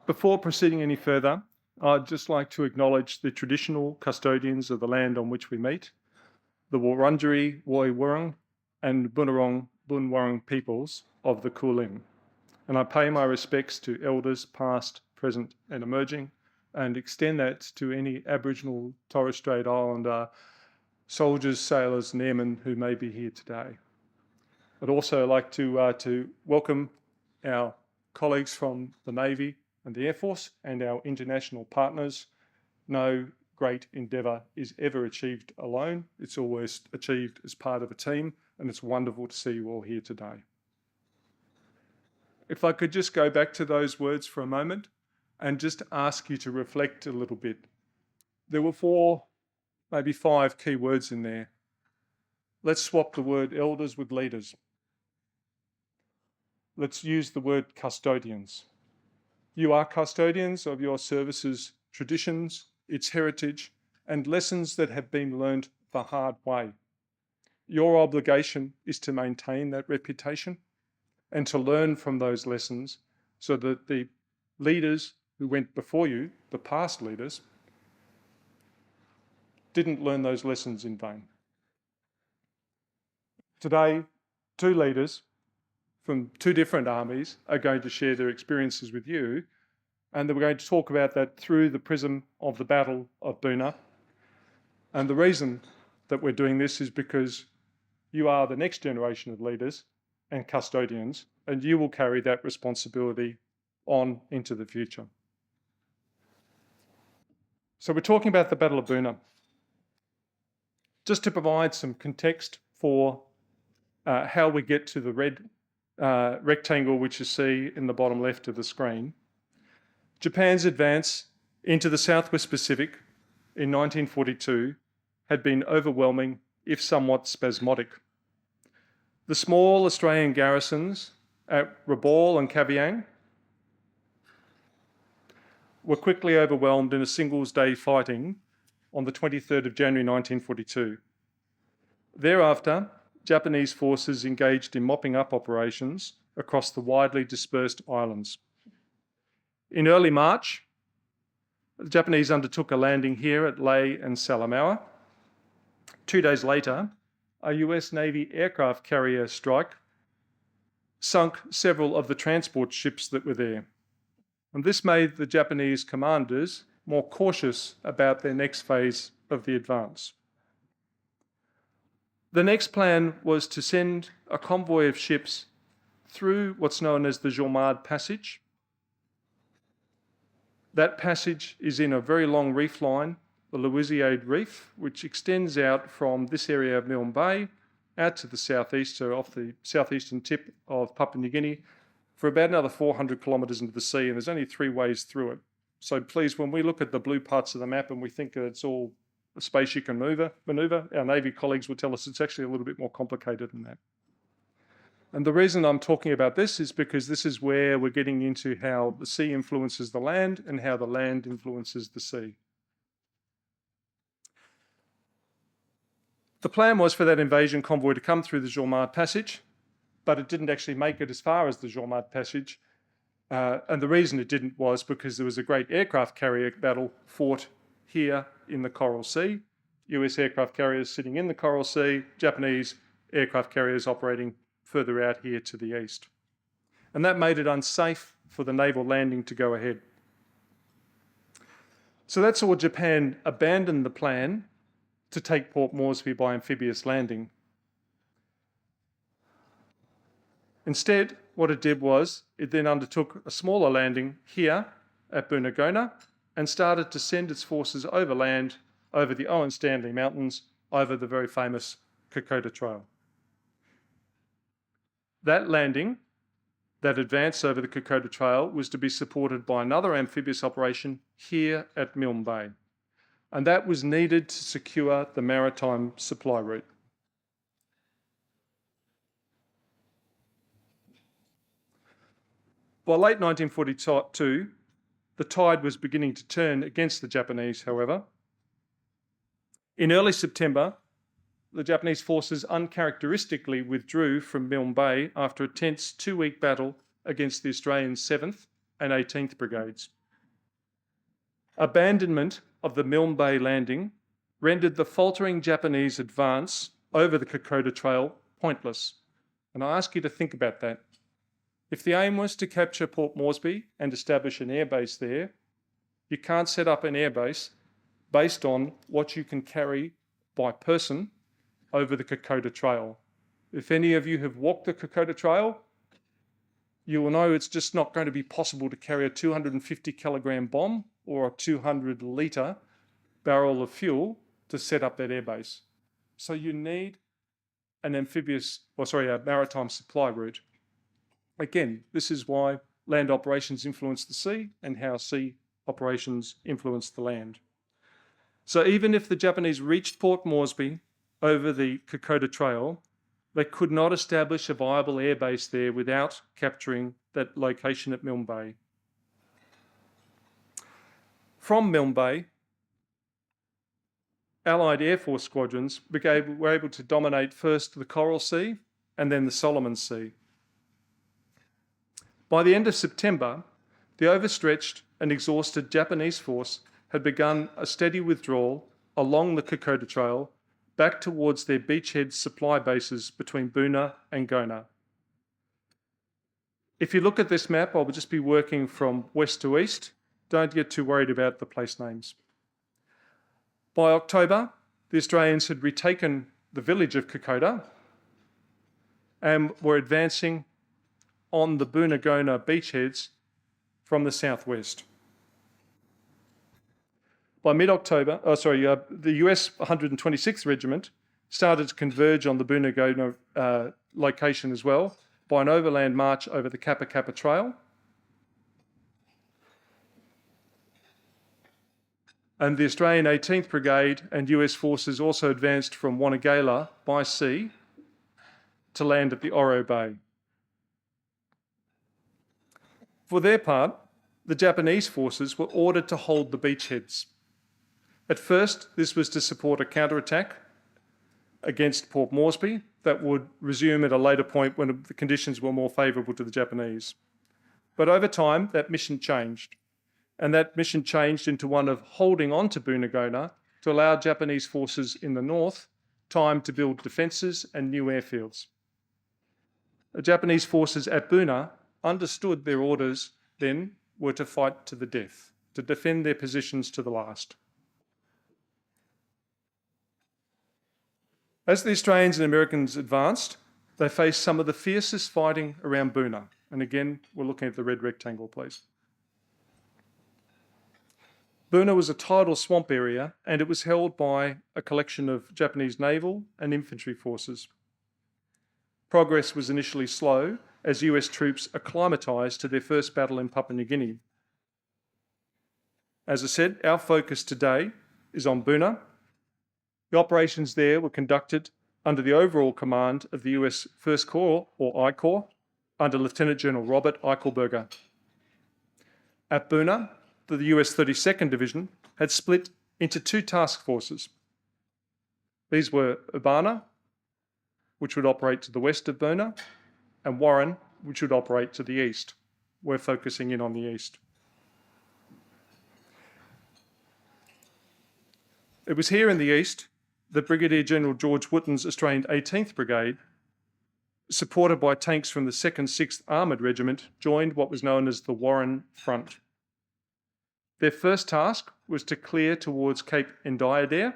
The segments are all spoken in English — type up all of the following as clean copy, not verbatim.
Before proceeding any further, I'd just like to acknowledge the traditional custodians of the land on which we meet, the Wurundjeri, Woiwurrung and Bunurong peoples of the Kulin. And I pay my respects to elders past, present and emerging, and extend that to any Aboriginal Torres Strait Islander soldiers, sailors and airmen who may be here today. I'd also like to welcome our colleagues from the Navy and the Air Force and our international partners. No great endeavour is ever achieved alone. It's always achieved as part of a team, and it's wonderful to see you all here today. If I could just go back to those words for a moment and just ask you to reflect a little bit. There were 4, maybe 5 key words in there. Let's swap the word elders with leaders. Let's use the word custodians. You are custodians of your service's traditions, its heritage, and lessons that have been learned the hard way. Your obligation is to maintain that reputation and to learn from those lessons so that the leaders who went before you, the past leaders, didn't learn those lessons in vain. Today, 2 leaders from 2 different armies are going to share their experiences with you, and we're going to talk about that through the prism of the Battle of Buna. And the reason that we're doing this is because you are the next generation of leaders and custodians, and you will carry that responsibility on into the future. So we're talking about the Battle of Buna. Just to provide some context for how we get to the red rectangle which you see in the bottom left of the screen. Japan's advance into the Southwest Pacific in 1942 had been overwhelming, if somewhat spasmodic. The small Australian garrisons at Rabaul and Kavieng were quickly overwhelmed in a singles day fighting on the 23rd of January 1942. Thereafter, Japanese forces engaged in mopping up operations across the widely dispersed islands. In early March, the Japanese undertook a landing here at Lae and Salamaua. 2 days later, a US Navy aircraft carrier strike sunk several of the transport ships that were there. And this made the Japanese commanders more cautious about their next phase of the advance. The next plan was to send a convoy of ships through what's known as the Jomard Passage. That passage is in a very long reef line, the Louisiade Reef, which extends out from this area of Milne Bay out to the southeast, so off the southeastern tip of Papua New Guinea, for about another 400 kilometres into the sea, and there's only 3 ways through it. So please, when we look at the blue parts of the map and we think that it's all a space you can manoeuvre, our Navy colleagues will tell us it's actually a little bit more complicated than that. And the reason I'm talking about this is because this is where we're getting into how the sea influences the land and how the land influences the sea. The plan was for that invasion convoy to come through the Jomard Passage, but it didn't actually make it as far as the Jomard Passage. And the reason it didn't was because there was a great aircraft carrier battle fought here in the Coral Sea. US aircraft carriers sitting in the Coral Sea, Japanese aircraft carriers operating further out here to the east. And that made it unsafe for the naval landing to go ahead. So that saw Japan abandon the plan to take Port Moresby by amphibious landing. Instead, what it did was it then undertook a smaller landing here at Bunagona and started to send its forces overland over the Owen Stanley Mountains over the very famous Kokoda Trail. That landing, that advance over the Kokoda Trail, was to be supported by another amphibious operation here at Milne Bay. And that was needed to secure the maritime supply route. By late 1942, the tide was beginning to turn against the Japanese, however. In early September, the Japanese forces uncharacteristically withdrew from Milne Bay after a tense 2-week battle against the Australian 7th and 18th Brigades. Abandonment of the Milne Bay landing rendered the faltering Japanese advance over the Kokoda Trail pointless. And I ask you to think about that. If the aim was to capture Port Moresby and establish an airbase there, you can't set up an airbase based on what you can carry by person over the Kokoda Trail. If any of you have walked the Kokoda Trail, you will know it's just not going to be possible to carry a 250 kilogram bomb or a 200 litre barrel of fuel to set up that airbase. So you need a maritime supply route. Again, this is why land operations influence the sea and how sea operations influence the land. So even if the Japanese reached Port Moresby over the Kokoda Trail, they could not establish a viable airbase there without capturing that location at Milne Bay. From Milne Bay, Allied Air Force squadrons were able to dominate first the Coral Sea and then the Solomon Sea. By the end of September, the overstretched and exhausted Japanese force had begun a steady withdrawal along the Kokoda Trail back towards their beachhead supply bases between Buna and Gona. If you look at this map, I will just be working from west to east. Don't get too worried about the place names. By October, the Australians had retaken the village of Kokoda and were advancing on the Buna-Gona beachheads from the southwest. By mid-October, the US 126th Regiment started to converge on the Buna-Gona location as well by an overland march over the Kappa Kappa Trail. And the Australian 18th Brigade and US forces also advanced from Wanagala by sea to land at the Oro Bay. For their part, the Japanese forces were ordered to hold the beachheads. At first, this was to support a counterattack against Port Moresby that would resume at a later point when the conditions were more favourable to the Japanese. But over time, that mission changed. And that mission changed into one of holding on to Buna-Gona to allow Japanese forces in the north time to build defences and new airfields. The Japanese forces at Buna understood their orders then were to fight to the death, to defend their positions to the last. As the Australians and Americans advanced, they faced some of the fiercest fighting around Buna. And again, we're looking at the red rectangle, please. Buna was a tidal swamp area, and it was held by a collection of Japanese naval and infantry forces. Progress was initially slow as US troops acclimatised to their first battle in Papua New Guinea. As I said, our focus today is on Buna. The operations there were conducted under the overall command of the US 1st Corps, or I Corps, under Lieutenant General Robert Eichelberger. At Buna, the US 32nd Division had split into two task forces. These were Urbana, which would operate to the west of Buna, and Warren, which would operate to the east. We're focusing in on the east. It was here in the east that Brigadier General George Wotton's Australian 18th Brigade, supported by tanks from the 2nd 6th Armoured Regiment, joined what was known as the Warren Front. Their first task was to clear towards Cape Ndiadere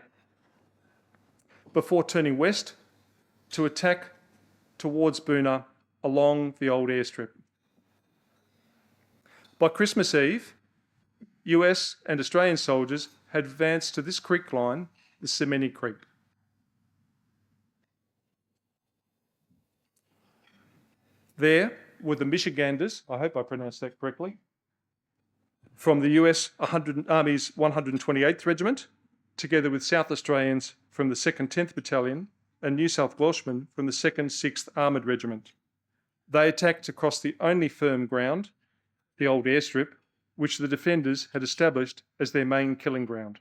before turning west to attack towards Buna along the old airstrip. By Christmas Eve, US and Australian soldiers had advanced to this creek line, the Semeni Creek. There were the Michiganders, I hope I pronounced that correctly, from the US Army's 128th Regiment, together with South Australians from the 2nd 10th Battalion and New South Welshmen from the 2nd 6th Armoured Regiment. They attacked across the only firm ground, the old airstrip, which the defenders had established as their main killing ground.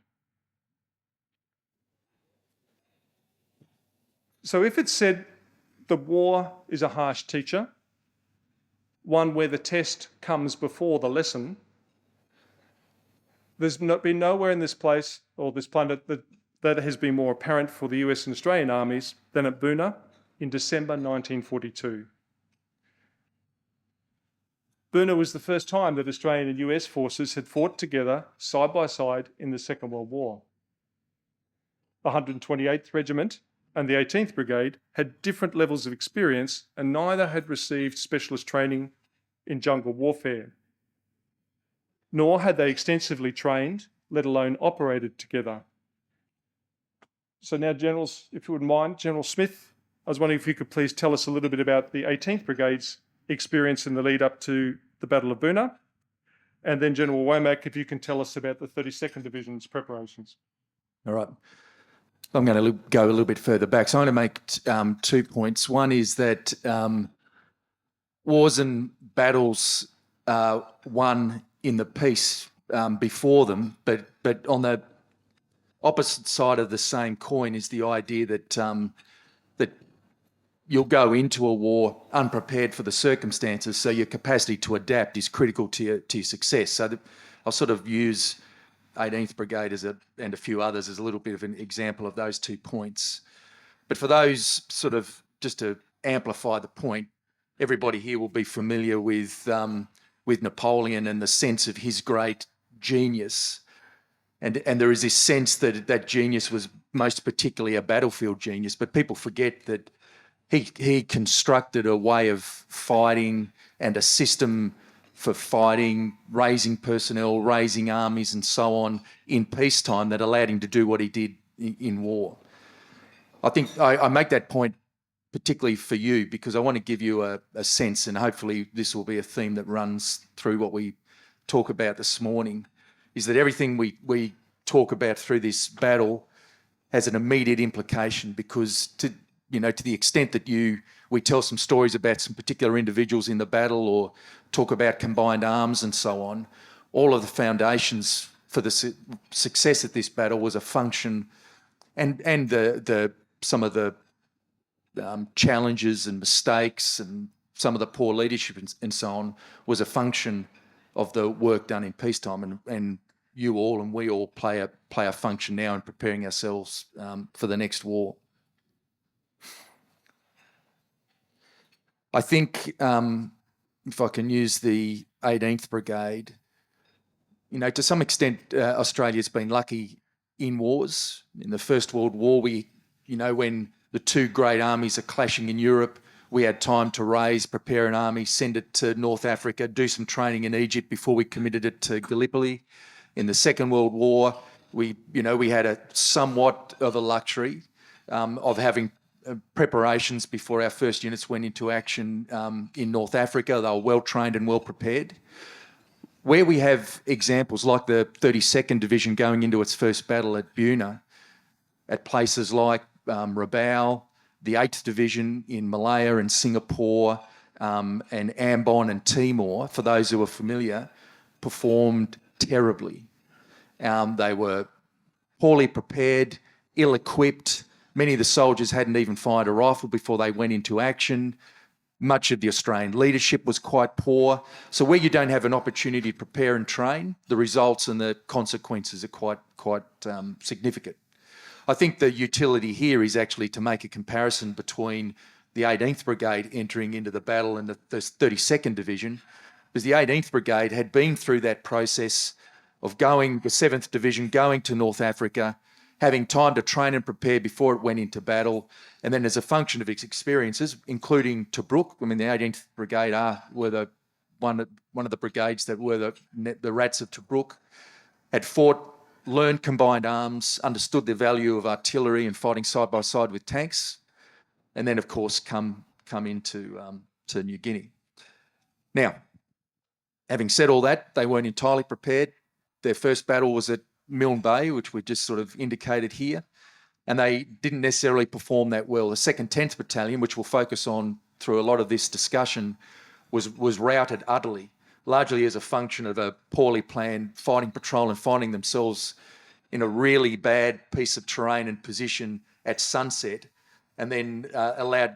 So if it's said the war is a harsh teacher, one where the test comes before the lesson, There's been nowhere in this place or this planet that has been more apparent for the US and Australian armies than at Buna in December 1942. Buna was the first time that Australian and US forces had fought together side by side in the Second World War. The 128th Regiment and the 18th Brigade had different levels of experience, and neither had received specialist training in jungle warfare. Nor had they extensively trained, let alone operated together. So now, Generals, if you wouldn't mind, General Smith, I was wondering if you could please tell us a little bit about the 18th Brigade's experience in the lead up to the Battle of Buna, and then General Womack, if you can tell us about the 32nd Division's preparations. All right. I'm going to go a little bit further back. So I'm going to make 2 points. One is that wars and battles won in the peace before them, but on the opposite side of the same coin is the idea that that you'll go into a war unprepared for the circumstances, so your capacity to adapt is critical to your success. So I'll sort of use 18th Brigade and a few others as a little bit of an example of those 2 points. But for those sort of, just to amplify the point, everybody here will be familiar with Napoleon and the sense of his great genius. And there is this sense that that genius was most particularly a battlefield genius, but people forget that he constructed a way of fighting and a system for fighting, raising personnel, raising armies and so on in peacetime that allowed him to do what he did in war. I think I make that point particularly for you because I want to give you a sense, and hopefully this will be a theme that runs through what we talk about this morning, is that everything we talk about through this battle has an immediate implication, because to the extent that we tell some stories about some particular individuals in the battle or talk about combined arms and so on, all of the foundations for the success of this battle was a function, and some of the challenges and mistakes and some of the poor leadership and so on was a function of the work done in peacetime, and you all and we all play a function now in preparing ourselves for the next war. I think if I can use the 18th Brigade, to some extent Australia's been lucky in wars. In the First World War, when the two great armies are clashing in Europe, we had time to prepare an army, send it to North Africa, do some training in Egypt before we committed it to Gallipoli. In the Second World War, we had a somewhat of a luxury of having preparations before our first units went into action in North Africa. They were well trained and well prepared. Where we have examples like the 32nd Division going into its first battle at Buna, at places like Rabaul, the 8th Division in Malaya and Singapore, and Ambon and Timor, for those who are familiar, performed terribly. They were poorly prepared, ill-equipped. Many of the soldiers hadn't even fired a rifle before they went into action. Much of the Australian leadership was quite poor. So where you don't have an opportunity to prepare and train, the results and the consequences are quite significant. I think the utility here is actually to make a comparison between the 18th Brigade entering into the battle and the 32nd Division, because the 18th Brigade had been through that process of the 7th Division going to North Africa, having time to train and prepare before it went into battle, and then as a function of its experiences, including Tobruk. I mean, the 18th Brigade were one of the brigades that were the rats of Tobruk, had fought, learned combined arms, understood the value of artillery and fighting side by side with tanks, and then, of course, come into to New Guinea. Now, having said all that, they weren't entirely prepared. Their first battle was at Milne Bay, which we just sort of indicated here, and they didn't necessarily perform that well. The 2nd 10th Battalion, which we'll focus on through a lot of this discussion, was routed utterly, largely as a function of a poorly planned fighting patrol and finding themselves in a really bad piece of terrain and position at sunset, and then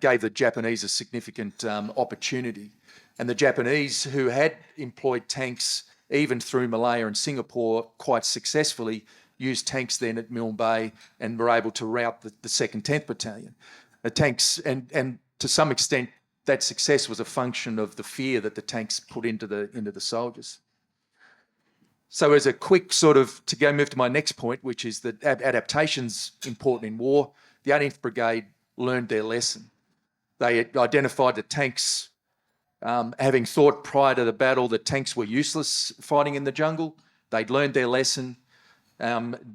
gave the Japanese a significant opportunity. And the Japanese, who had employed tanks even through Malaya and Singapore quite successfully, used tanks then at Milne Bay and were able to rout the 2nd 10th Battalion. The tanks, and to some extent, that success was a function of the fear that the tanks put into the soldiers. So as a quick sort of, move to my next point, which is that adaptation's important in war, the 18th Brigade learned their lesson. They identified the tanks, having thought prior to the battle that tanks were useless fighting in the jungle. They'd learned their lesson,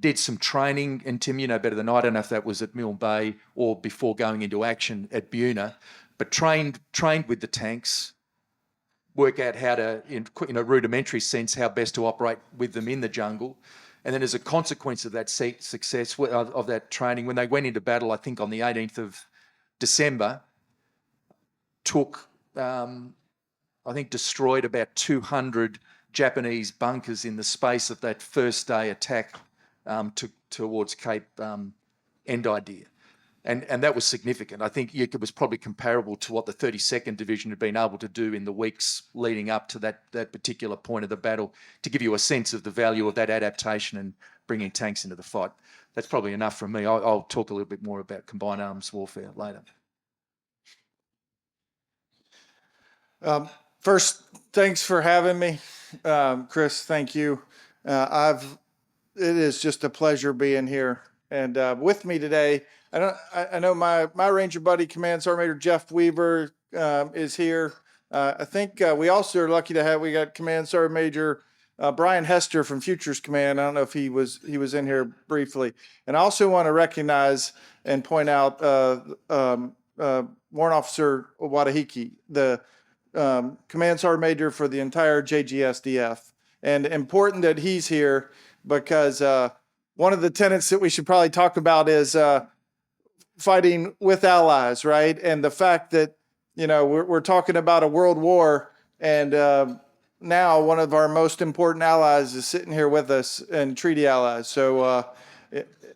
did some training, and Tim, you know better than I don't know if that was at Milne Bay or before going into action at Buna, but trained with the tanks, work out how to, in a rudimentary sense, how best to operate with them in the jungle. And then as a consequence of that success, of that training, when they went into battle, I think on the 18th of December, destroyed about 200 Japanese bunkers in the space of that first day attack towards Cape Endideer. And that was significant. I think it was probably comparable to what the 32nd Division had been able to do in the weeks leading up to that particular point of the battle, to give you a sense of the value of that adaptation and bringing tanks into the fight. That's probably enough from me. I'll talk a little bit more about combined arms warfare later. First, thanks for having me. Chris, thank you. It is just a pleasure being here. And with me today, I know my Ranger buddy, Command Sergeant Major Jeff Weaver, is here. I think we also are lucky to have, we got Command Sergeant Major Brian Hester from Futures Command. I don't know if he was in here briefly. And I also want to recognize and point out Warrant Officer Wadahiki, the Command Sergeant Major for the entire JGSDF. And important that he's here because one of the tenets that we should probably talk about is fighting with allies, right? And the fact that, we're talking about a world war, and now one of our most important allies is sitting here with us, and treaty allies. So,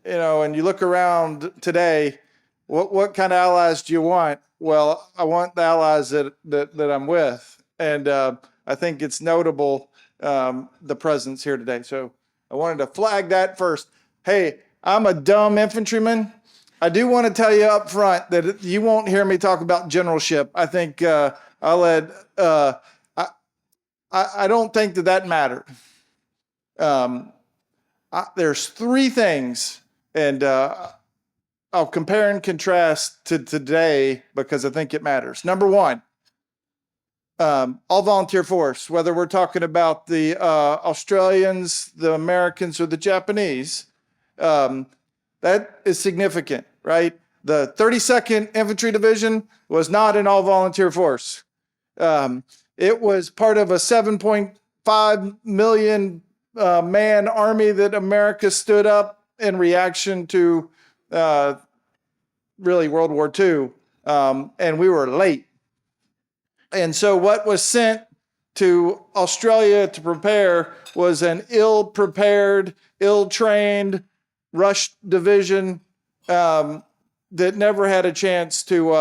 and you look around today, what kind of allies do you want? Well, I want the allies that I'm with. And I think it's notable, the presence here today. So I wanted to flag that first. Hey, I'm a dumb infantryman. I do want to tell you up front that you won't hear me talk about generalship. I think I don't think that mattered. There's three things, and I'll compare and contrast to today because I think it matters. Number one, all volunteer force, whether we're talking about the Australians, the Americans, or the Japanese, that is significant, right? The 32nd Infantry Division was not an all-volunteer force. It was part of a 7.5 million man army that America stood up in reaction to really World War II, and we were late. And so what was sent to Australia to prepare was an ill-prepared, ill-trained, rushed division that never had a chance to,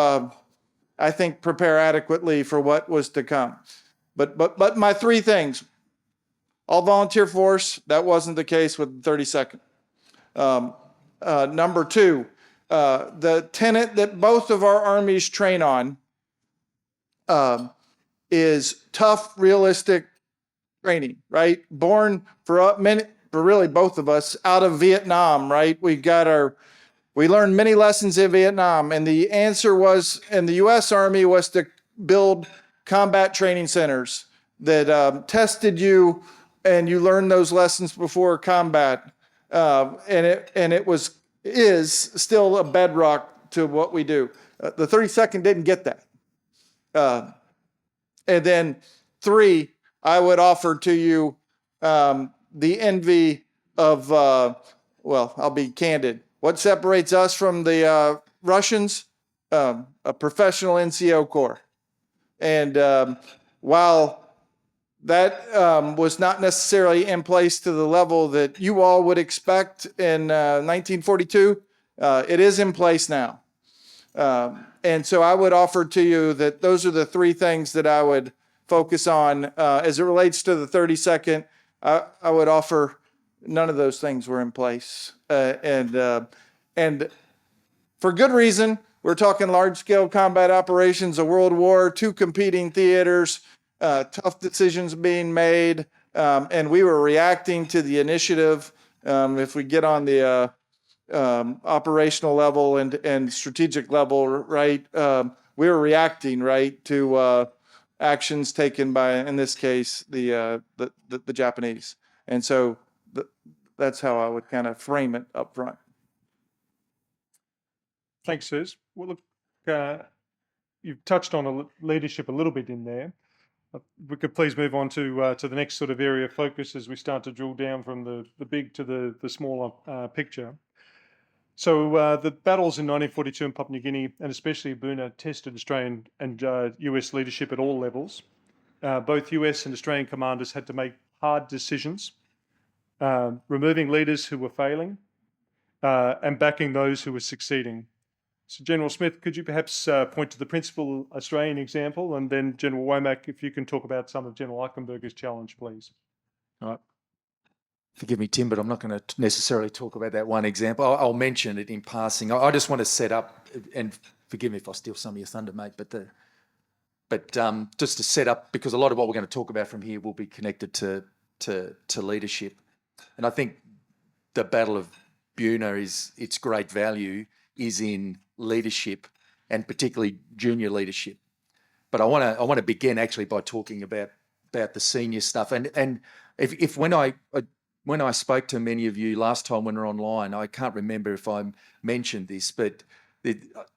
I think, prepare adequately for what was to come. But my three things: all volunteer force, that wasn't the case with the 32nd. Number two, the tenet that both of our armies train on is tough, realistic training, right? Born for really both of us out of Vietnam, right? We learned many lessons in Vietnam, and the answer was, in the U.S. Army, was to build combat training centers that tested you, and you learned those lessons before combat. And it is still a bedrock to what we do. The 32nd didn't get that. And then three, I would offer to you the envy of, I'll be candid. What separates us from the Russians? A professional NCO Corps. And while that was not necessarily in place to the level that you all would expect in 1942, it is in place now. And so I would offer to you that those are the three things that I would focus on. As it relates to the 32nd, I would offer none of those things were in place. And for good reason. We're talking large-scale combat operations, a world war, 2 competing theaters, tough decisions being made, and we were reacting to the initiative. If we get on the operational level and strategic level, right, we were reacting, right, to actions taken by, in this case, the Japanese. And so that's how I would kind of frame it up front. Thanks, Sirs. Well, look, you've touched on leadership a little bit in there. We could please move on to the next sort of area of focus as we start to drill down from the big to the smaller picture. So the battles in 1942 in Papua New Guinea, and especially Buna, tested Australian and US leadership at all levels. Both US and Australian commanders had to make hard decisions, removing leaders who were failing and backing those who were succeeding. So General Smith, could you perhaps point to the principal Australian example, and then General Womack, if you can talk about some of General Eichenberger's challenge, please. All right. Forgive me, Tim, but I'm not going to necessarily talk about that one example. I'll mention it in passing. I just want to set up, and forgive me if I steal some of your thunder, mate, but just to set up, because a lot of what we're going to talk about from here will be connected to leadership. And I think the Battle of Buna its great value is in leadership, and particularly junior leadership. But I want to begin actually by talking about the senior stuff. And if when I spoke to many of you last time when we were online, I can't remember if I mentioned this, but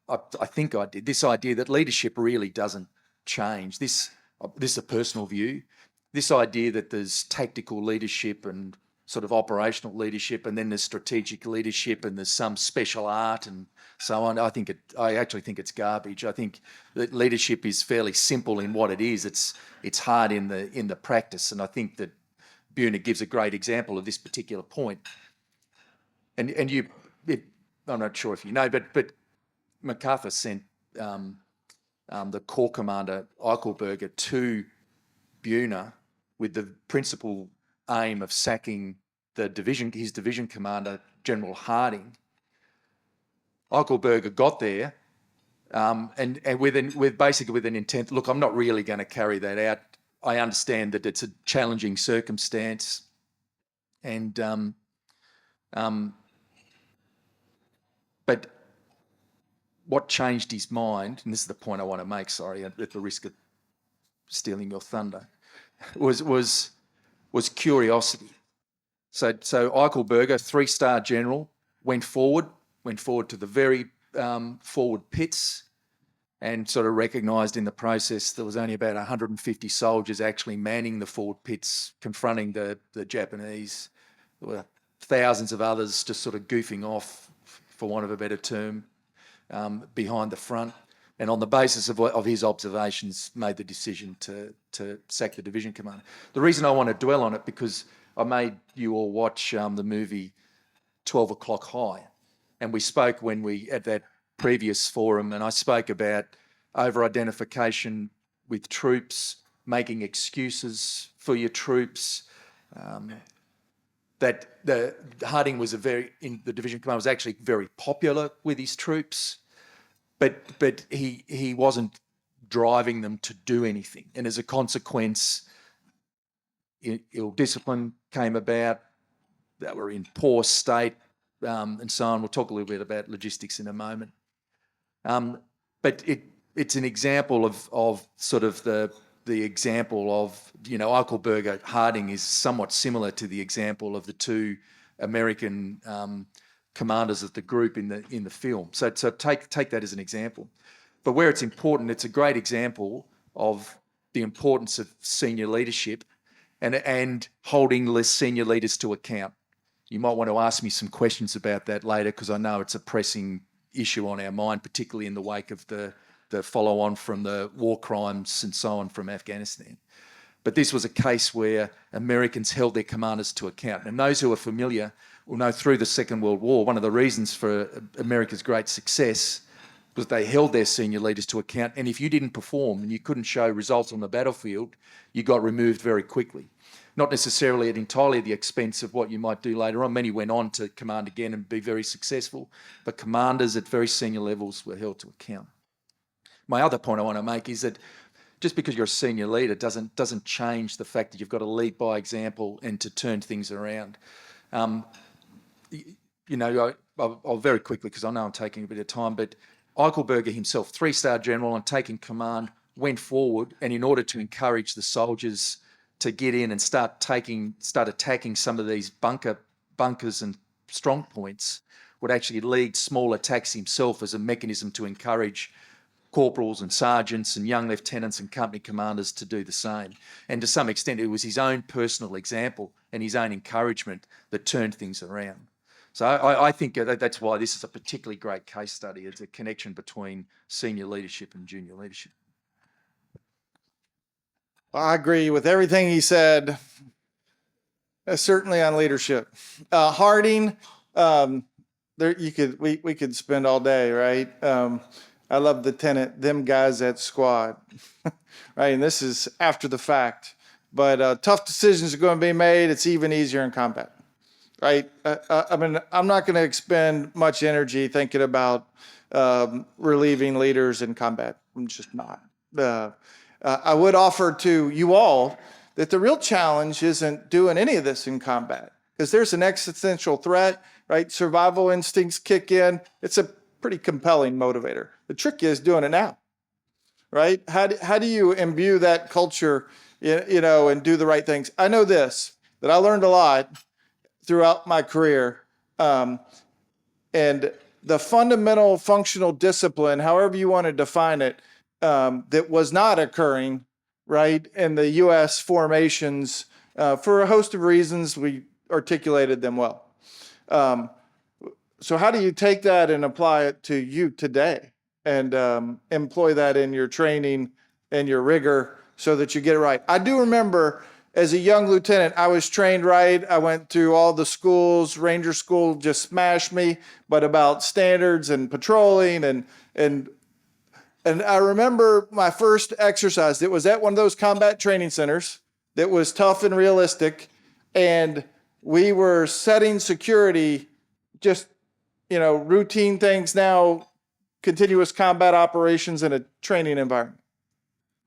I think I did. This idea that leadership really doesn't change. This is a personal view. This idea that there's tactical leadership and sort of operational leadership, and then there's strategic leadership, and there's some special art and so on. I actually think it's garbage. I think that leadership is fairly simple in what it is. It's hard in the practice, and I think that Buna gives a great example of this particular point. And I'm not sure if you know, but MacArthur sent the Corps Commander Eichelberger to Buna with the principal aim of sacking his division commander, General Harding. Eichelberger got there, and with an intent. Look, I'm not really going to carry that out. I understand that it's a challenging circumstance, and but what changed his mind, and this is the point I want to make. Sorry, at the risk of stealing your thunder, was curiosity. So Eichelberger, 3-star general, went forward to the very forward pits, and sort of recognised in the process there was only about 150 soldiers actually manning the forward pits, confronting the Japanese. There were thousands of others just sort of goofing off, for want of a better term, behind the front. And on the basis of his observations, made the decision to sack the division commander. The reason I want to dwell on it, because I made you all watch the movie 12 O'Clock High, and we spoke at that previous forum, and I spoke about over-identification with troops, making excuses for your troops. That Harding was the division commander was actually very popular with his troops. But he wasn't driving them to do anything. And as a consequence, ill discipline came about. They were in poor state, and so on. We'll talk a little bit about logistics in a moment. But it's an example of sort of the example of, Eichelberger. Harding is somewhat similar to the example of the two American commanders of the group in the film. So take that as an example. But where it's important, it's a great example of the importance of senior leadership and holding less senior leaders to account. You might want to ask me some questions about that later, because I know it's a pressing issue on our mind, particularly in the wake of the follow-on from the war crimes and so on from Afghanistan. But this was a case where Americans held their commanders to account. And those who are familiar will know through the Second World War, one of the reasons for America's great success because they held their senior leaders to account. And if you didn't perform and you couldn't show results on the battlefield, you got removed very quickly. Not necessarily at entirely the expense of what you might do later on. Many went on to command again and be very successful, but commanders at very senior levels were held to account. My other point I want to make is that just because you're a senior leader doesn't change the fact that you've got to lead by example and to turn things around. I'll very quickly, because I know I'm taking a bit of time, but Eichelberger himself, 3-star general and taking command, went forward, and in order to encourage the soldiers to get in and start attacking some of these bunkers and strong points, would actually lead small attacks himself as a mechanism to encourage corporals and sergeants and young lieutenants and company commanders to do the same. And to some extent, it was his own personal example and his own encouragement that turned things around. So I think that's why this is a particularly great case study. It's a connection between senior leadership and junior leadership. I agree with everything he said, certainly on leadership. Harding, we could spend all day, right? I love the tenet, them guys at squad, right? And this is after the fact, but tough decisions are going to be made. It's even easier in combat, right? I mean, I'm not going to expend much energy thinking about relieving leaders in combat. I'm just not. I would offer to you all that the real challenge isn't doing any of this in combat, because there's an existential threat, right? Survival instincts kick in. It's a pretty compelling motivator. The trick is doing it now, right? How do you imbue that culture, and do the right things? I know this, that I learned a lot throughout my career, and the fundamental functional discipline, however you want to define it, that was not occurring, right, in the U.S. formations for a host of reasons. We articulated them well. So how do you take that and apply it to you today and employ that in your training and your rigor so that you get it right? I do remember as a young lieutenant, I was trained right. I went through all the schools. Ranger school just smashed me, but about standards and patrolling and I remember my first exercise. It was at one of those combat training centers that was tough and realistic, and we were setting security, just routine things now, continuous combat operations in a training environment.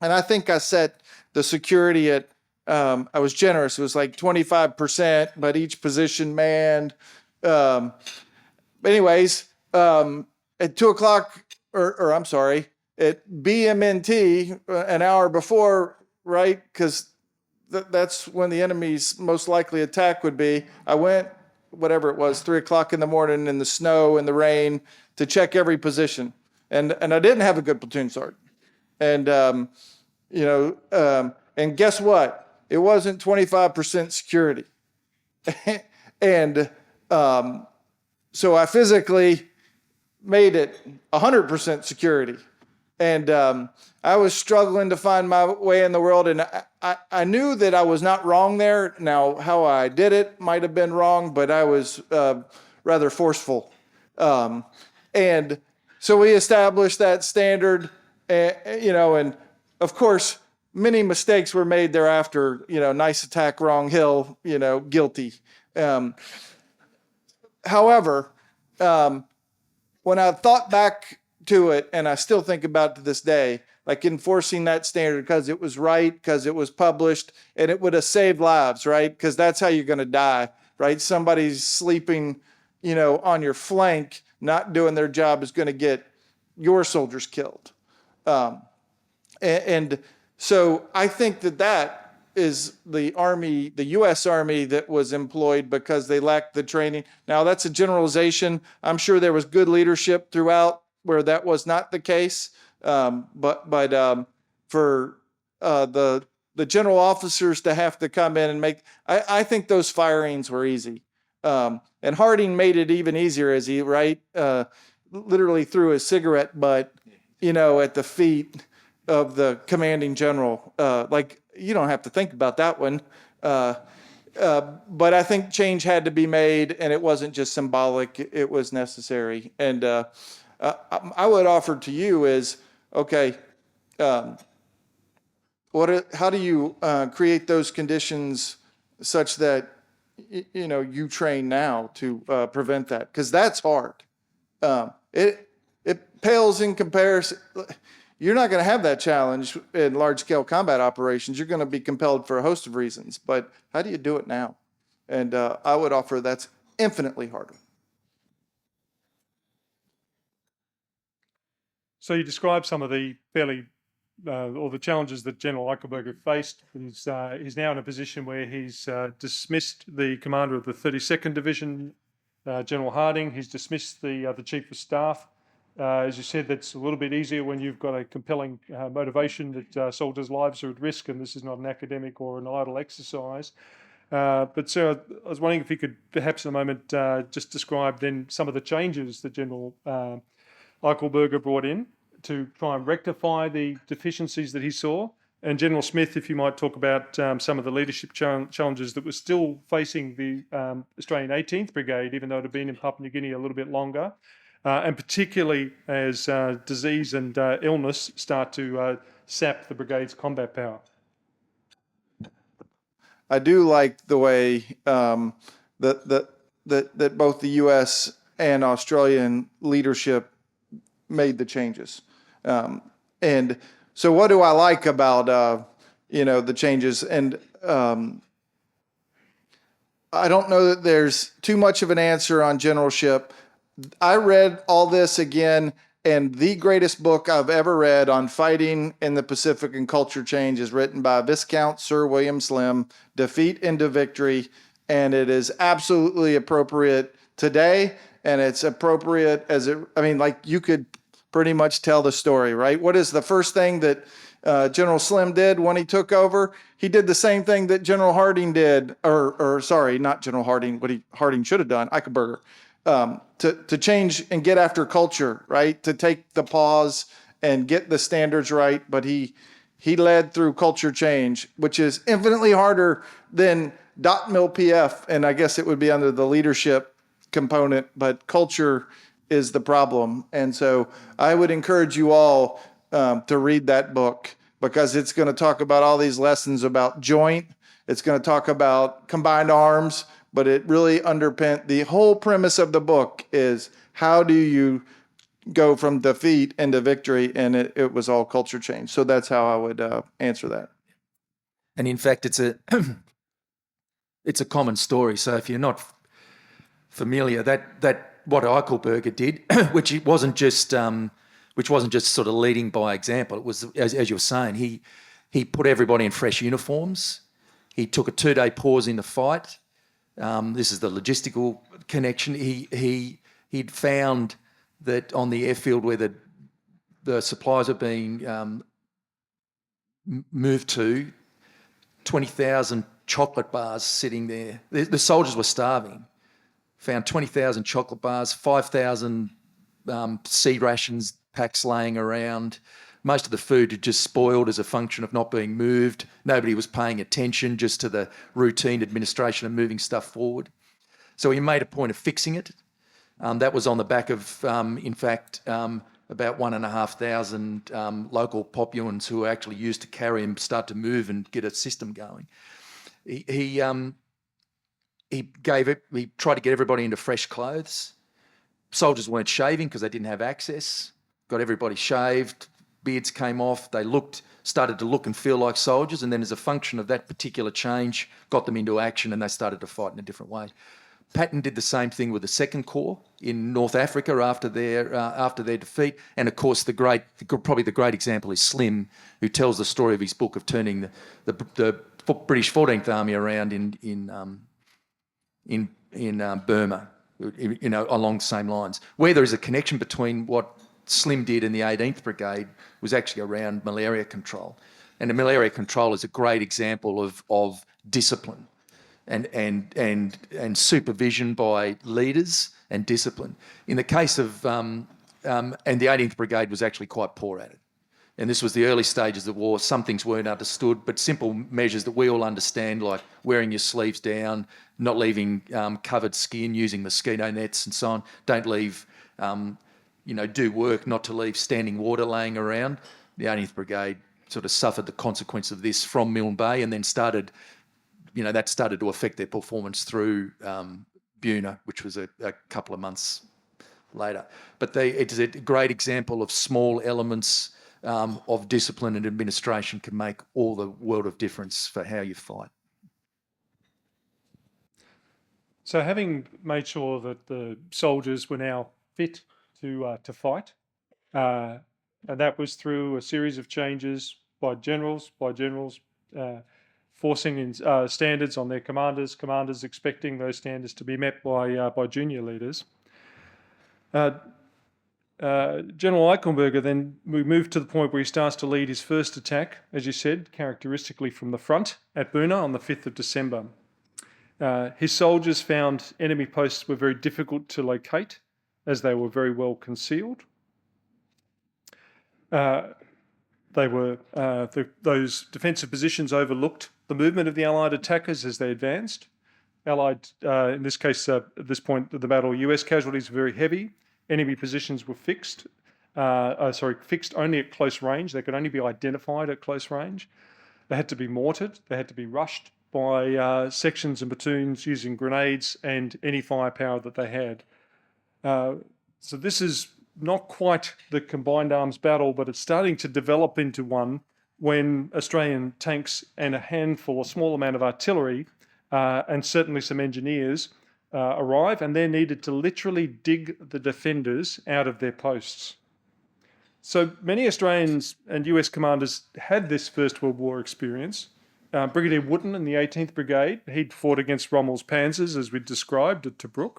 And I think I set the security at, I was generous. It was like 25%, but each position manned. Anyways, at 2 o'clock, or I'm sorry, at BMNT an hour before, right? Because that's when the enemy's most likely attack would be. I went, whatever it was, 3 o'clock in the morning in the snow and the rain to check every position. And I didn't have a good platoon sergeant. And, and guess what? It wasn't 25% security. And so I physically made it 100% security. And I was struggling to find my way in the world, and I knew that I was not wrong there. Now, how I did it might have been wrong, but I was rather forceful. And so we established that standard, and of course, many mistakes were made thereafter. Nice attack, wrong hill, guilty. However, when I thought back to it, and I still think about it to this day, like enforcing that standard because it was right, because it was published, and it would have saved lives, right? Because that's how you're going to die, right? Somebody's sleeping, on your flank, not doing their job, is going to get your soldiers killed. And so I think that is the Army, the U.S. Army that was employed because they lacked the training. Now, that's a generalization. I'm sure there was good leadership throughout where that was not the case. But for the general officers to have to come in and make, I think those firings were easy. And Harding made it even easier as he, literally threw his cigarette butt, at the feet of the commanding general. You don't have to think about that one. But I think change had to be made, and it wasn't just symbolic, it was necessary. And I would offer to you is, okay, how do you create those conditions such that you train now to prevent that? Because that's hard. It pales in comparison. You're not going to have that challenge in large-scale combat operations. You're going to be compelled for a host of reasons. But how do you do it now? And I would offer that's infinitely harder. So you described some of the or the challenges that General Eichelberger faced. He's now in a position where he's dismissed the commander of the 32nd Division, General Harding. He's dismissed the Chief of Staff. As you said, that's a little bit easier when you've got a compelling motivation that soldiers' lives are at risk, and this is not an academic or an idle exercise. But Sarah, I was wondering if you could perhaps in a moment just describe then some of the changes that General Eichelberger brought in to try and rectify the deficiencies that he saw. And General Smith, if you might talk about some of the leadership challenges that were still facing the Australian 18th Brigade, even though it had been in Papua New Guinea a little bit longer, and particularly as disease and illness start to sap the brigade's combat power. I do like the way that both the U.S. and Australian leadership made the changes. And so what do I like about, the changes? And I don't know that there's too much of an answer on generalship. I read all this again, and the greatest book I've ever read on fighting in the Pacific and culture change is written by Viscount Sir William Slim, Defeat into Victory, and it is absolutely appropriate today, and it's appropriate you could pretty much tell the story, right? What is the first thing that General Slim did when he took over? He did the same thing that General Harding did, or sorry, not General Harding, what Harding should have done, Eichelberger, to change and get after culture, right? To take the pause and get the standards right. But he led through culture change, which is infinitely harder than .mil PF, and I guess it would be under the leadership component, but culture is the problem. And so I would encourage you all to read that book, because it's going to talk about all these lessons about joint. It's going to talk about combined arms, but it really the whole premise of the book is how do you go from defeat into victory, and it was all culture change. So that's how I would answer that. And in fact, it's a it's a common story. So if you're not familiar, that what Eichelberger did, which wasn't just sort of leading by example. It was, as you were saying, he put everybody in fresh uniforms. He took a 2-day pause in the fight. This is the logistical connection. He'd found that on the airfield where the supplies are being moved to, 20,000 chocolate bars sitting there. The soldiers were starving. Found 20,000 chocolate bars, 5,000 seed rations packs laying around. Most of the food had just spoiled as a function of not being moved. Nobody was paying attention just to the routine administration of moving stuff forward. So he made a point of fixing it. That was on the back of, about 1,500 local Papuans who were actually used to carry him start to move and get a system going. He tried to get everybody into fresh clothes. Soldiers weren't shaving because they didn't have access. Got everybody shaved, beards came off, they started to look and feel like soldiers, and then as a function of that particular change, got them into action and they started to fight in a different way. Patton did the same thing with the 2nd Corps in North Africa after their defeat, and of course probably the great example is Slim, who tells the story of his book of turning the British 14th Army around in Burma, along the same lines. Where there is a connection between what Slim did in the 18th Brigade was actually around malaria control. And the malaria control is a great example of discipline and supervision by leaders and discipline. In the case of, and the 18th Brigade was actually quite poor at it. And this was the early stages of war. Some things weren't understood, but simple measures that we all understand, like wearing your sleeves down, not leaving covered skin, using mosquito nets and so on. Don't leave, do work not to leave standing water laying around. The 18th Brigade sort of suffered the consequence of this from Milne Bay, and then started to affect their performance through Buna, which was a couple of months later. But it's a great example of small elements of discipline and administration can make all the world of difference for how you fight. So having made sure that the soldiers were now fit to fight, and that was through a series of changes by generals, forcing in standards on their commanders expecting those standards to be met by junior leaders. General Eichelberger then we moved to the point where he starts to lead his first attack, as you said, characteristically from the front at Buna on the 5th of December. His soldiers found enemy posts were very difficult to locate as they were very well concealed. Those defensive positions overlooked the movement of the Allied attackers as they advanced. In this case, at this point of the battle, US casualties were very heavy. Enemy positions were fixed only at close range. They could only be identified at close range. They had to be mortared. They had to be rushed by sections and platoons using grenades and any firepower that they had. So this is not quite the combined arms battle, but it's starting to develop into one when Australian tanks and a small amount of artillery and certainly some engineers arrive, and they're needed to literally dig the defenders out of their posts. So many Australians and US commanders had this First World War experience. Brigadier Wootton in the 18th Brigade, he'd fought against Rommel's panzers, as we described, at Tobruk.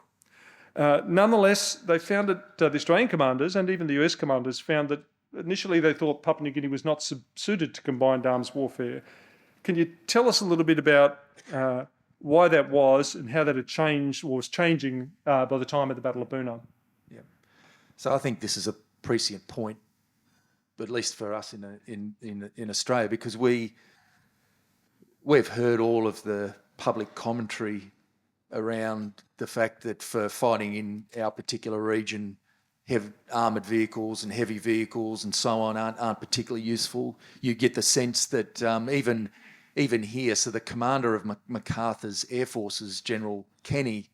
Nonetheless, they found that the Australian commanders and even the US commanders found that initially they thought Papua New Guinea was not suited to combined arms warfare. Can you tell us a little bit about why that was and how that had changed or was changing by the time of the Battle of Buna? Yeah. So I think this is a prescient point, but at least for us in Australia, because we've heard all of the public commentary around the fact that for fighting in our particular region, armoured vehicles and heavy vehicles and so on aren't particularly useful. You get the sense that even here, so the commander of MacArthur's Air Forces, General Kenny,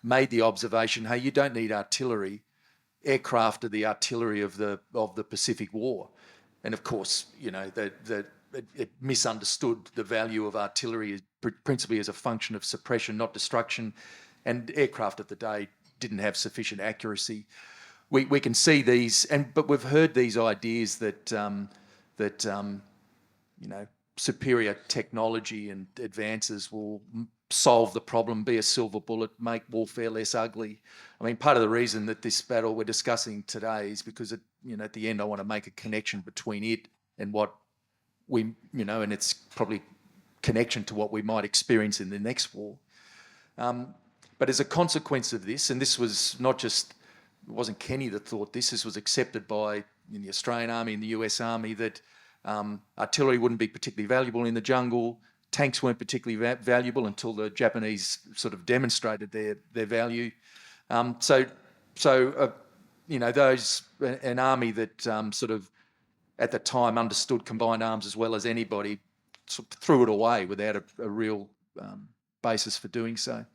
made the observation, hey, you don't need artillery. Aircraft are the artillery of the Pacific War. And of course, it misunderstood the value of artillery principally as a function of suppression, not destruction. And aircraft of the day didn't have sufficient accuracy. We can see these, but we've heard these ideas that superior technology and advances will solve the problem, be a silver bullet, make warfare less ugly. I mean, part of the reason that this battle we're discussing today is because at the end I want to make a connection between it and what we, and it's probably connection to what we might experience in the next war. But as a consequence of this, and this was it wasn't Kenny that thought this was accepted by in the Australian Army and the US Army, that artillery wouldn't be particularly valuable in the jungle. Tanks weren't particularly valuable until the Japanese sort of demonstrated their value. Those an army that sort of at the time understood combined arms as well as anybody sort of threw it away without a real basis for doing so.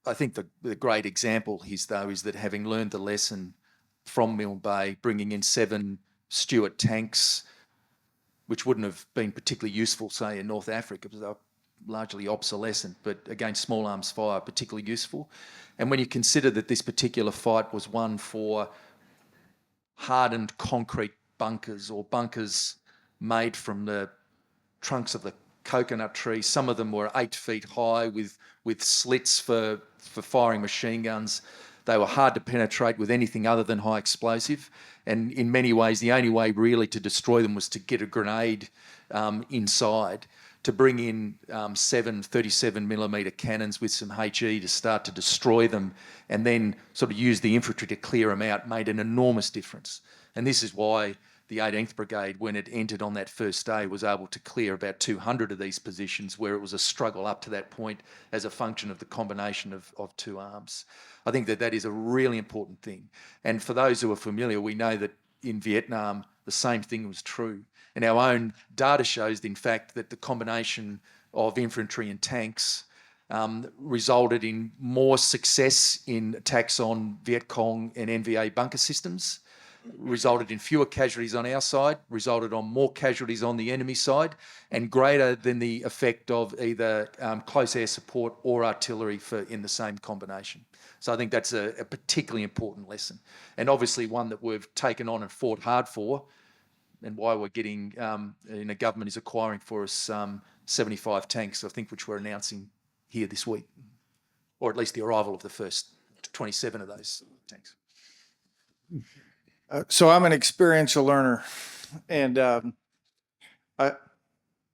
I think the great example is that having learned the lesson from Milne Bay, bringing in 7 Stuart tanks, which wouldn't have been particularly useful, say, in North Africa, because they were largely obsolescent, but against small arms fire, particularly useful. And when you consider that this particular fight was won for hardened concrete bunkers, or bunkers made from the trunks of the coconut trees, some of them were 8 feet high with slits for firing machine guns. They were hard to penetrate with anything other than high explosive. And in many ways, the only way really to destroy them was to get a grenade inside, to bring in 7 37mm cannons with some HE to start to destroy them, and then sort of use the infantry to clear them out, made an enormous difference. And this is why the 18th Brigade, when it entered on that first day, was able to clear about 200 of these positions, where it was a struggle up to that point as a function of the combination of two arms. I think that is a really important thing. And for those who are familiar, we know that in Vietnam, the same thing was true. And our own data shows, in fact, that the combination of infantry and tanks resulted in more success in attacks on Viet Cong and NVA bunker systems, resulted in fewer casualties on our side, resulted on more casualties on the enemy side, and greater than the effect of either close air support or artillery in the same combination. So I think that's a particularly important lesson, and obviously one that we've taken on and fought hard for, and why we're getting, government is acquiring for us 75 tanks, I think, which we're announcing here this week, or at least the arrival of the first 27 of those tanks. So I'm an experiential learner, and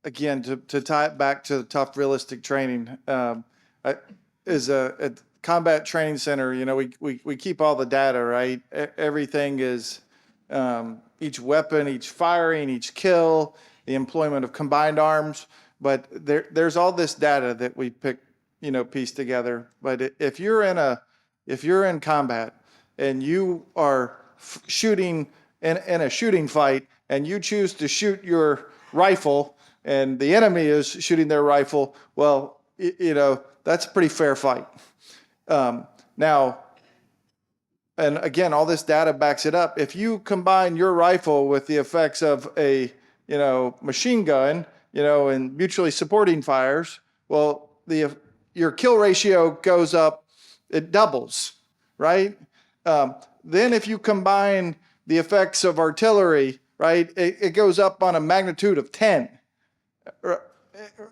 again, to tie it back to tough, realistic training, at Combat Training Center, we keep all the data, right? Everything is each weapon, each firing, each kill, the employment of combined arms. But there's all this data that we piece together. But if you're in combat and you are shooting in a shooting fight, and you choose to shoot your rifle, and the enemy is shooting their rifle, well, that's a pretty fair fight. Now, and again, all this data backs it up. If you combine your rifle with the effects of a machine gun, and mutually supporting fires, well, your kill ratio goes up, it doubles, right? Then if you combine the effects of artillery, right, it goes up on a magnitude of 10.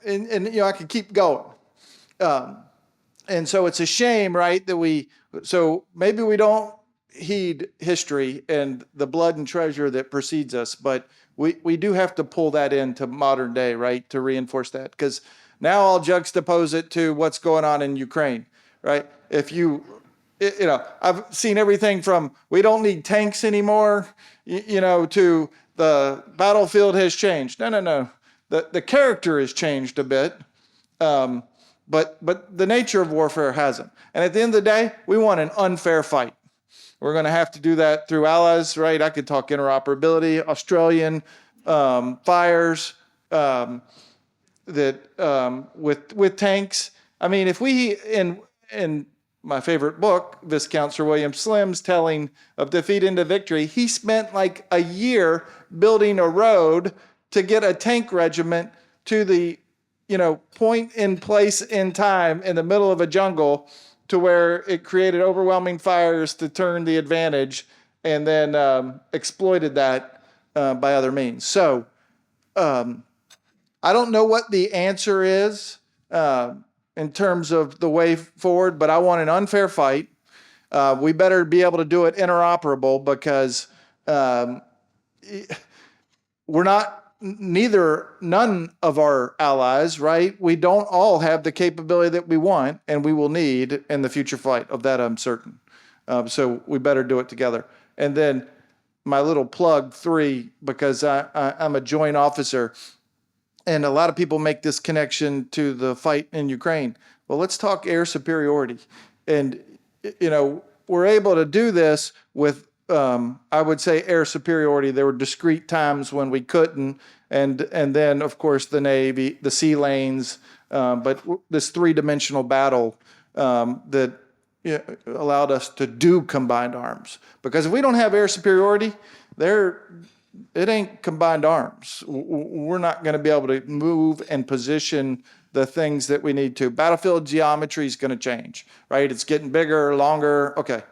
And I could keep going. And so it's a shame, right, so maybe we don't heed history and the blood and treasure that precedes us, but we do have to pull that into modern day, right, to reinforce that. Because now I'll juxtapose it to what's going on in Ukraine, right? I've seen everything from we don't need tanks anymore, to the battlefield has changed. No. The character has changed a bit, but the nature of warfare hasn't. And at the end of the day, we want an unfair fight. We're going to have to do that through allies, right? I could talk interoperability, Australian fires, with tanks. I mean, if we in my favorite book, Viscount Sir William Slim's telling of Defeat into Victory, he spent like a year building a road to get a tank regiment to the point in place in time in the middle of a jungle, to where it created overwhelming fires to turn the advantage, and then exploited that by other means. So I don't know what the answer is in terms of the way forward, but I want an unfair fight. We better be able to do it interoperable, because none of our allies, right? We don't all have the capability that we want and we will need in the future fight. Of that, I'm certain. So we better do it together. And then my little plug 3, because I'm a joint officer, and a lot of people make this connection to the fight in Ukraine. Well, let's talk air superiority. And, we're able to do this with I would say air superiority. There were discrete times when we couldn't, and then of course the Navy, the sea lanes, but this 3-dimensional battle that allowed us to do combined arms. Because if we don't have air superiority, it ain't combined arms. We're not going to be able to move and position the things that we need to. Battlefield geometry is going to change, right? It's getting bigger, longer. Okay.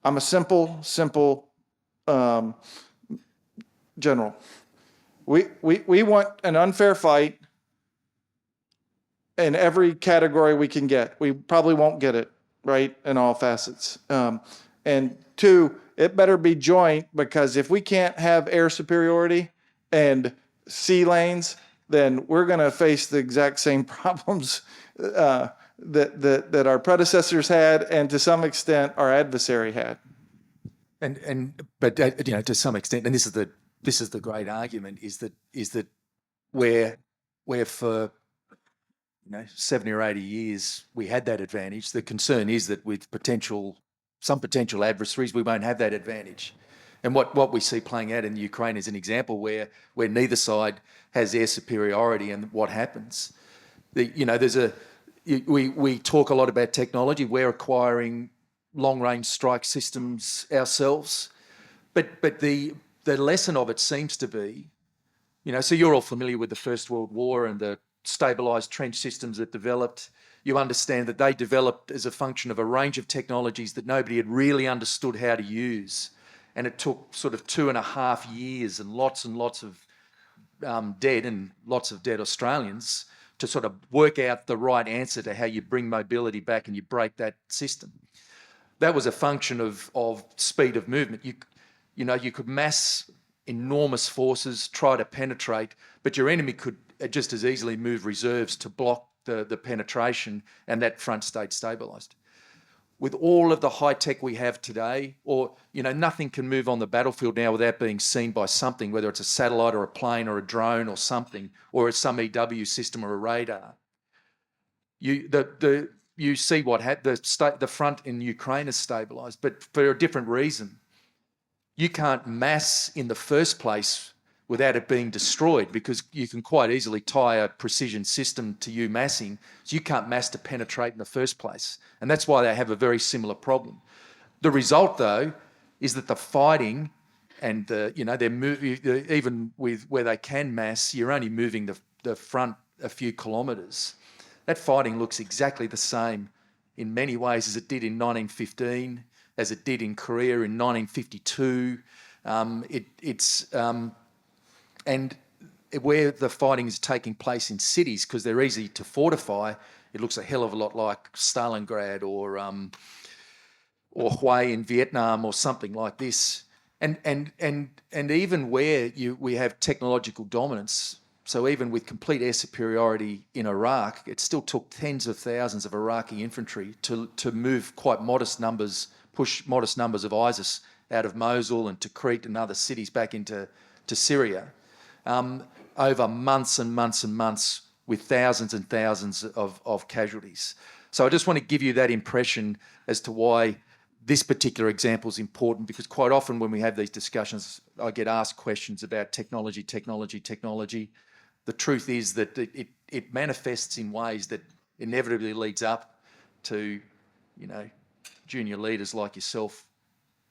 I'm a simple general. We want an unfair fight in every category we can get. We probably won't get it, right, in all facets. And 2, it better be joint, because if we can't have air superiority and sea lanes, then we're going to face the exact same problems that our predecessors had, and to some extent our adversary had. But to some extent, and this is the great argument, is that where for 70 or 80 years we had that advantage. The concern is that with some potential adversaries, we won't have that advantage. And what we see playing out in Ukraine is an example where neither side has air superiority, and what happens. We talk a lot about technology. We're acquiring long-range strike systems ourselves, but the lesson of it seems to be, so you're all familiar with the First World War and the stabilised trench systems that developed. You understand that they developed as a function of a range of technologies that nobody had really understood how to use. And it took sort of 2.5 years and lots of dead Australians to sort of work out the right answer to how you bring mobility back and you break that system. That was a function of speed of movement. You could mass enormous forces, try to penetrate, but your enemy could just as easily move reserves to block the penetration, and that front stayed stabilised. With all of the high tech we have today, nothing can move on the battlefield now without being seen by something, whether it's a satellite or a plane or a drone or something, or it's some EW system or a radar. You see what happened. The front in Ukraine is stabilised, but for a different reason. You can't mass in the first place without it being destroyed, because you can quite easily tie a precision system to you massing. So you can't mass to penetrate in the first place. And that's why they have a very similar problem. The result, though, is that the fighting and even with where they can mass, you're only moving the front a few kilometres. That fighting looks exactly the same in many ways as it did in 1915, as it did in Korea in 1952. And where the fighting is taking place in cities, because they're easy to fortify, it looks a hell of a lot like Stalingrad or Hue in Vietnam or something like this. And even where we have technological dominance, so even with complete air superiority in Iraq, it still took tens of thousands of Iraqi infantry to move quite modest numbers, push modest numbers of ISIS out of Mosul and Tikrit and other cities back into Syria, over months and months and months, with thousands and thousands of casualties. So I just want to give you that impression as to why this particular example is important, because quite often when we have these discussions, I get asked questions about technology. The truth is that it manifests in ways that inevitably leads up to, junior leaders like yourself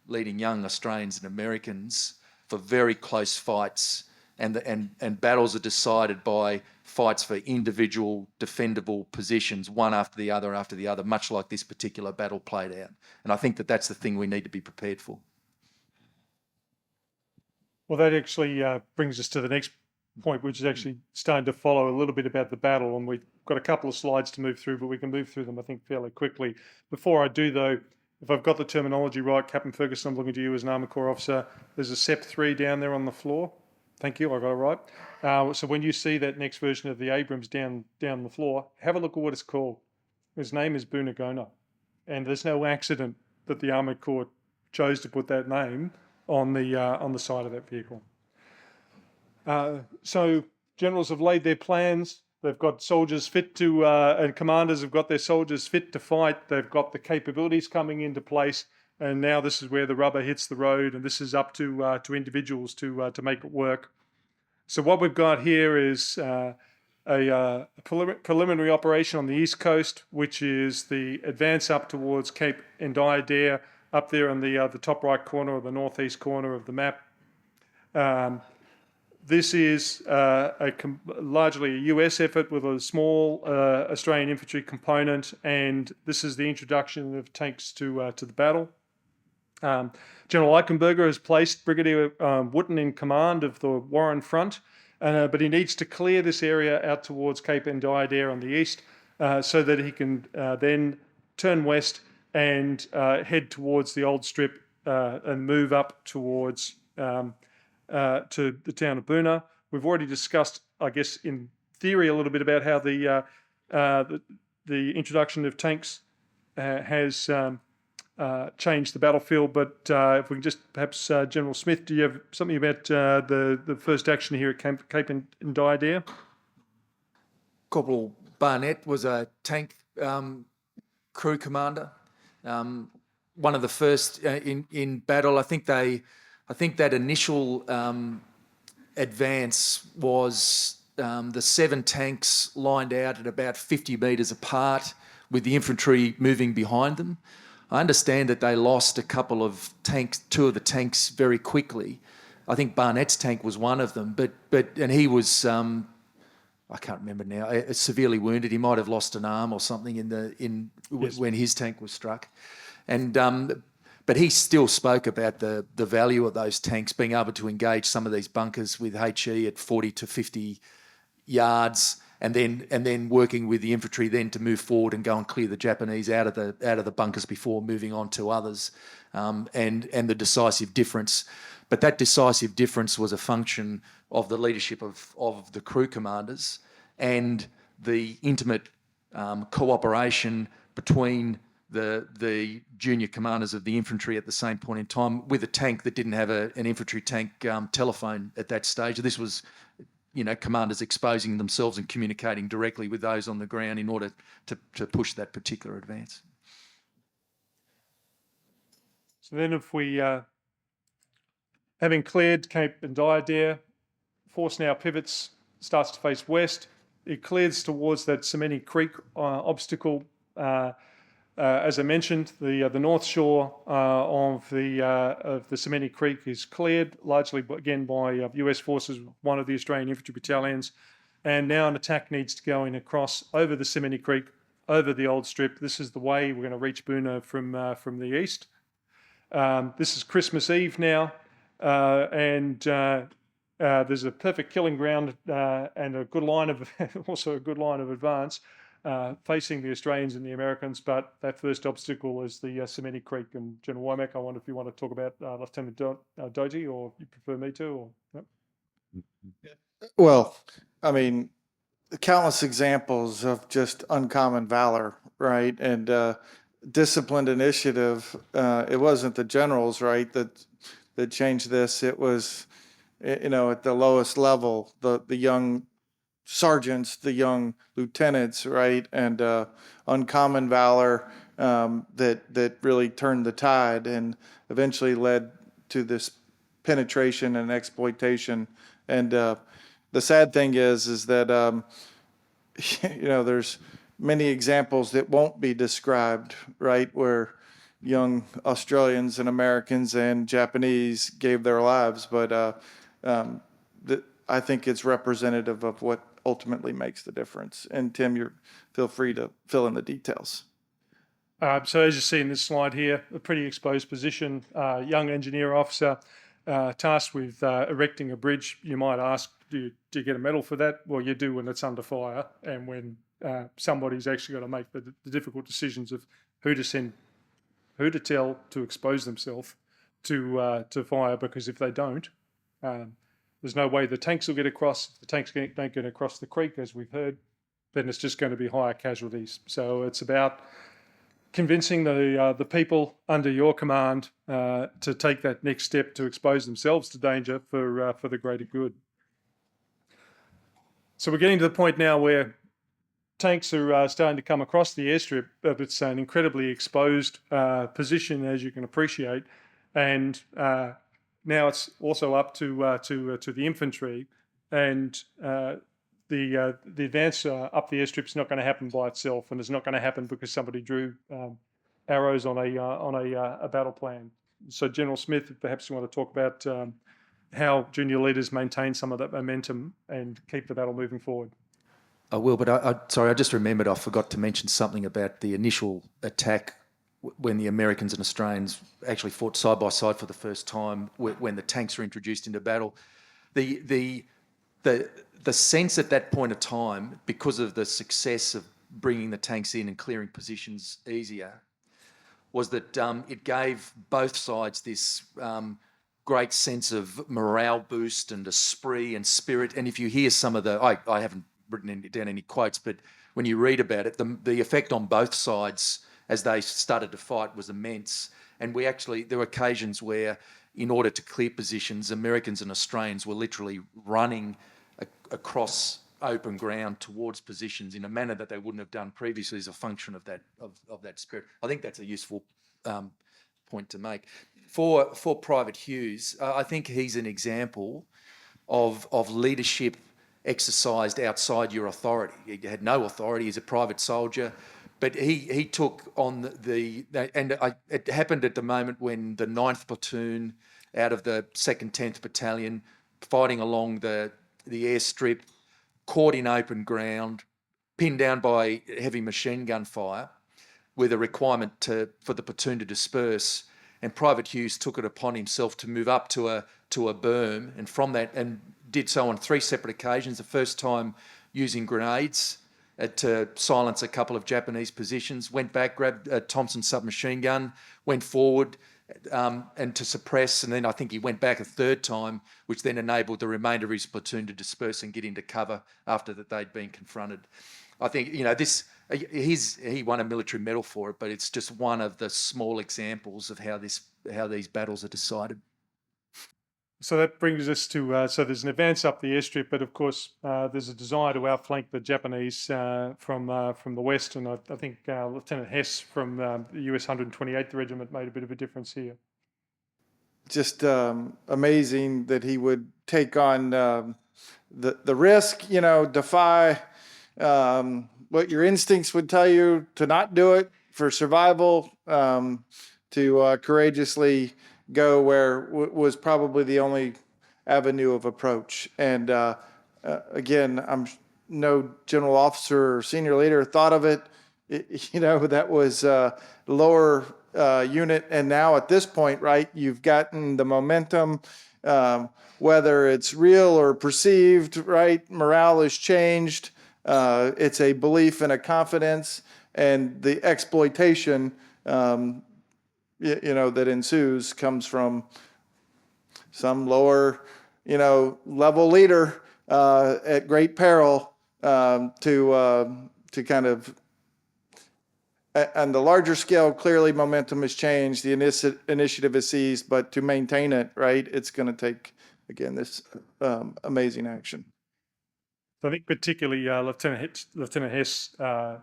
leading young Australians and Americans for very close fights, and battles are decided by fights for individual defendable positions, one after the other, much like this particular battle played out. And I think that that's the thing we need to be prepared for. Well, that actually brings us to the next point, which is actually starting to follow a little bit about the battle. And we've got a couple of slides to move through, but we can move through them, I think, fairly quickly. Before I do, though, if I've got the terminology right, Captain Ferguson, I'm looking to you as an Army Corps officer. There's a SEP 3 down there on the floor. Thank you, I got it right. So when you see that next version of the Abrams down the floor, have a look at what it's called. His name is Buna, and there's no accident that the Army Corps chose to put that name on the side of that vehicle. So generals have laid their plans. They've got soldiers fit to, and commanders have got their soldiers fit to fight. They've got the capabilities coming into place. And now this is where the rubber hits the road, and this is up to individuals to make it work. So what we've got here is a preliminary operation on the east coast, which is the advance up towards Cape Ndayadere, up there in the top right corner or the northeast corner of the map. This is largely a US effort with a small Australian infantry component, and this is the introduction of tanks to the battle. General Eichenberger has placed Brigadier Wootton in command of the Warren Front, but he needs to clear this area out towards Cape Ndayadere on the east so that he can then turn west and head towards the old strip and move up towards to the town of Buna. We've already discussed, I guess, in theory a little bit about how the introduction of tanks has change the battlefield. But if we can just perhaps, General Smith, do you have something about the first action here at Cape Indaiadere? Corporal Barnett was a tank crew commander. One of the first in battle. I think that initial advance was the 7 tanks lined out at about 50 metres apart, with the infantry moving behind them. I understand that they lost a couple of tanks, 2 of the tanks, very quickly. I think Barnett's tank was one of them, and he was I can't remember now, severely wounded. He might have lost an arm or something Yes. when his tank was struck, and but he still spoke about the value of those tanks being able to engage some of these bunkers with HE at 40 to 50 yards, and then working with the infantry then to move forward and go and clear the Japanese out of the bunkers before moving on to others, and the decisive difference. But that decisive difference was a function of the leadership of the crew commanders and the intimate cooperation between the junior commanders of the infantry at the same point in time, with a tank that didn't have an infantry tank telephone at that stage. This was, commanders exposing themselves and communicating directly with those on the ground in order to push that particular advance. So then if we, having cleared Cape Indaiadere, force now pivots, starts to face west. It clears towards that Semeni Creek obstacle. As I mentioned, the north shore of the Semeni Creek is cleared, largely again by US forces, one of the Australian infantry battalions, and now an attack needs to go in across over the Semeni Creek, over the old strip. This is the way we're going to reach Buna from the east. This is Christmas Eve now, and there's a perfect killing ground and a good line of also a good line of advance. Facing the Australians and the Americans, but that first obstacle is the Semeni Creek. And General Womack, I wonder if you want to talk about Lieutenant Doty, or you prefer me to? Or no? Well, I mean, countless examples of just uncommon valor, right? And disciplined initiative. It wasn't the generals, right, that changed this. It was, at the lowest level, the young sergeants, the young lieutenants, right, and uncommon valor that really turned the tide and eventually led to this penetration and exploitation. And the sad thing is that there's many examples that won't be described, right, where young Australians and Americans and Japanese gave their lives, but I think it's representative of what ultimately makes the difference. And Tim, feel free to fill in the details. So as you see in this slide here, a pretty exposed position, young engineer officer tasked with erecting a bridge. You might ask, do you get a medal for that? Well, you do when it's under fire and when somebody's actually got to make the difficult decisions of who to send, who to tell to expose themselves to fire, because if they don't, there's no way the tanks will get across. If the tanks don't get across the creek, as we've heard, then it's just going to be higher casualties. So it's about convincing the people under your command to take that next step to expose themselves to danger for the greater good. So we're getting to the point now where tanks are starting to come across the airstrip, but it's an incredibly exposed position, as you can appreciate, and now it's also up to the infantry, and the advance up the airstrip is not going to happen by itself, and it's not going to happen because somebody drew arrows on a battle plan. So, General Smith, perhaps you want to talk about how junior leaders maintain some of that momentum and keep the battle moving forward. I will, but sorry, I just remembered I forgot to mention something about the initial attack when the Americans and Australians actually fought side by side for the first time, when the tanks were introduced into battle. The sense at that point of time, because of the success of bringing the tanks in and clearing positions easier, was that it gave both sides this great sense of morale boost and esprit and spirit. And if you hear some of I haven't written down any quotes, but when you read about it, the effect on both sides as they started to fight was immense. And there were occasions where, in order to clear positions, Americans and Australians were literally running across open ground towards positions in a manner that they wouldn't have done previously as a function of that spirit. I think that's a useful point to make. For Private Hughes, I think he's an example of leadership exercised outside your authority. He had no authority as a private soldier, but he took on it happened at the moment when the 9th Platoon out of the 2nd 10th Battalion, fighting along the airstrip, caught in open ground, pinned down by heavy machine gun fire, with a requirement for the platoon to disperse. And Private Hughes took it upon himself to move up to a berm, and from that, and did so on 3 separate occasions. The first time using grenades to silence a couple of Japanese positions, went back, grabbed a Thompson submachine gun, went forward and to suppress, and then I think he went back a 3rd time, which then enabled the remainder of his platoon to disperse and get into cover after that they'd been confronted. I think, he won a military medal for it, but it's just one of the small examples of how these battles are decided. So that brings us to, so there's an advance up the airstrip, but of course there's a desire to outflank the Japanese from the west, and I think Lieutenant Hess from the US 128th Regiment made a bit of a difference here. Just amazing that he would take on the risk, defy what your instincts would tell you to not do it for survival, to courageously go where was probably the only avenue of approach. And again, I'm no general officer or senior leader thought of it. That was lower unit. And now at this point, right, you've gotten the momentum, whether it's real or perceived, right? Morale has changed. It's a belief and a confidence, and the exploitation that ensues comes from some lower, level leader at great peril to kind of, on the larger scale, clearly momentum has changed, the initiative is seized, but to maintain it, right, it's going to take, again, this amazing action. So I think particularly Lieutenant Hess, the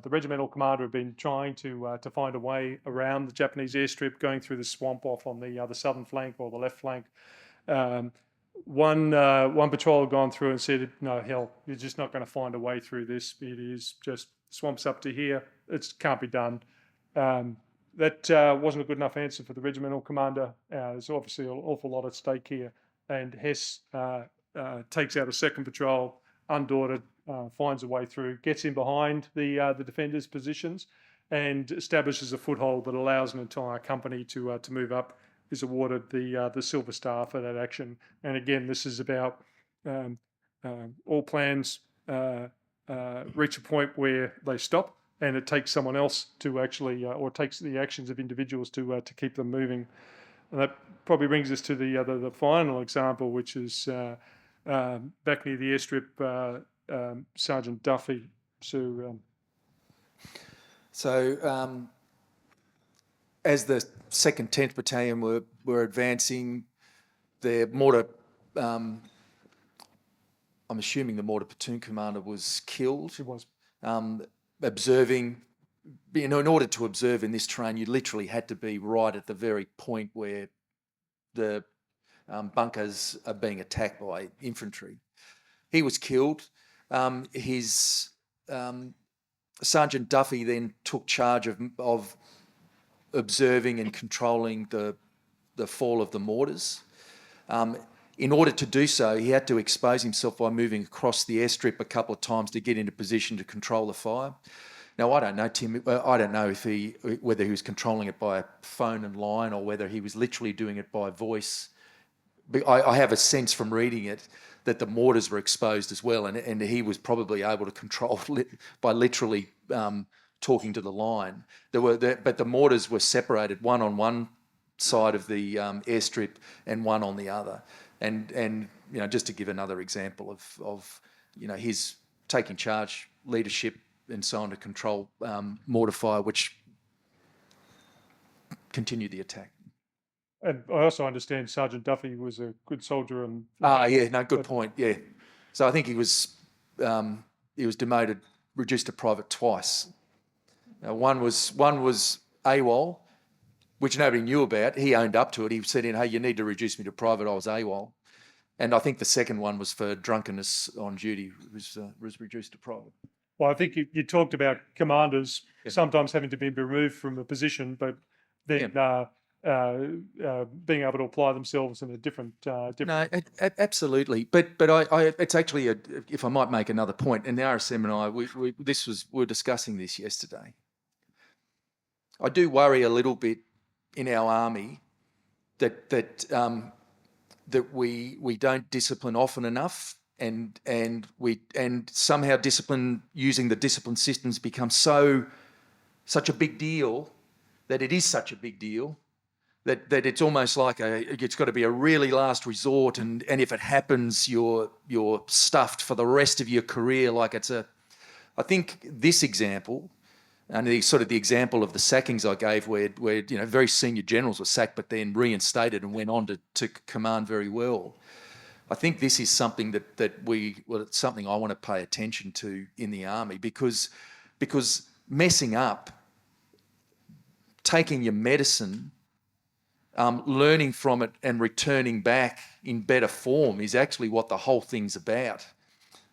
regimental commander, had been trying to find a way around the Japanese airstrip, going through the swamp off on the southern flank or the left flank. One patrol had gone through and said, "No, hell, you're just not going to find a way through this. It is just swamps up to here. It can't be done." That wasn't a good enough answer for the regimental commander. There's obviously an awful lot at stake here, and Hess takes out a 2nd patrol, undaunted, finds a way through, gets in behind the defenders' positions, and establishes a foothold that allows an entire company to move up. Is awarded the Silver Star for that action. And again, this is about all plans reach a point where they stop, and it takes someone else to actually, or it takes the actions of individuals to keep them moving. And that probably brings us to the final example, which is back near the airstrip, Sergeant Duffy. So as the 2nd 10th Battalion were advancing, their mortar, I'm assuming the mortar platoon commander was killed. She was. Observing, in order to observe in this terrain, you literally had to be right at the very point where the bunkers are being attacked by infantry. He was killed. Sergeant Duffy then took charge of observing and controlling the fall of the mortars. In order to do so, he had to expose himself by moving across the airstrip a couple of times to get into position to control the fire. Now, I don't know, Tim. I don't know whether he was controlling it by phone and line or whether he was literally doing it by voice. But I have a sense from reading it that the mortars were exposed as well, and he was probably able to control by literally talking to the line. But the mortars were separated, one on one side of the airstrip and one on the other. And just to give another example of his taking charge, leadership, and so on to control mortar fire, which continued the attack. And I also understand Sergeant Duffy was a good soldier and Good point. Yeah, so I think he was demoted, reduced to private twice. One was AWOL, which nobody knew about. He owned up to it. He said, "Hey, you need to reduce me to private." I was AWOL, and I think the second one was for drunkenness on duty. Was reduced to private. Well, I think you talked about commanders sometimes having to be removed from a position, but then being able to apply themselves in a different. No, absolutely. But it's actually if I might make another point. And the RSM and I, we were discussing this yesterday. I do worry a little bit in our army that we don't discipline often enough. And somehow using the discipline systems becomes such a big deal that it is such a big deal that it's almost like it's got to be a really last resort, and if it happens, you're stuffed for the rest of your career. I think this example, and the example of the sackings I gave, where very senior generals were sacked but then reinstated and went on to command very well. I think this is something it's something I want to pay attention to in the army, because messing up, taking your medicine, learning from it and returning back in better form is actually what the whole thing's about.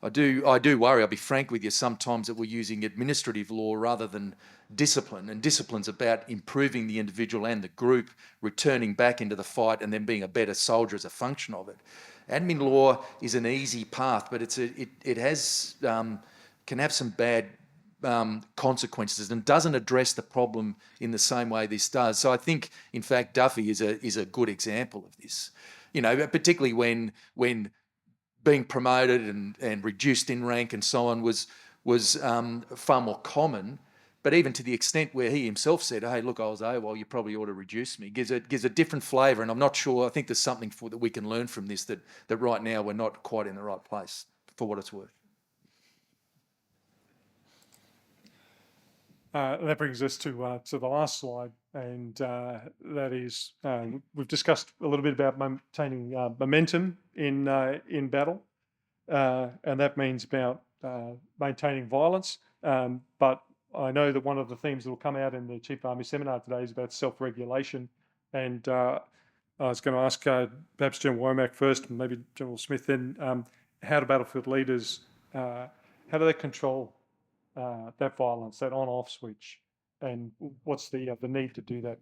I do worry, I'll be frank with you, sometimes that we're using administrative law rather than discipline, and discipline's about improving the individual and the group, returning back into the fight and then being a better soldier as a function of it. Admin law is an easy path, but it has can have some bad consequences and doesn't address the problem in the same way this does. So I think, in fact, Duffy is a good example of this. Particularly when being promoted and reduced in rank and so on was far more common. But even to the extent where he himself said, "Hey, look, I was AWOL, you probably ought to reduce me," gives a different flavour. And I'm not sure. I think there's something that we can learn from this that right now we're not quite in the right place, for what it's worth. That brings us to the last slide, and that is we've discussed a little bit about maintaining momentum in battle, and that means about maintaining violence. But I know that one of the themes that will come out in the Chief of Army seminar today is about self-regulation, and I was going to ask perhaps General Womack first, and maybe General Smith then, how do battlefield leaders, how do they control that violence, that on-off switch, and what's the need to do that?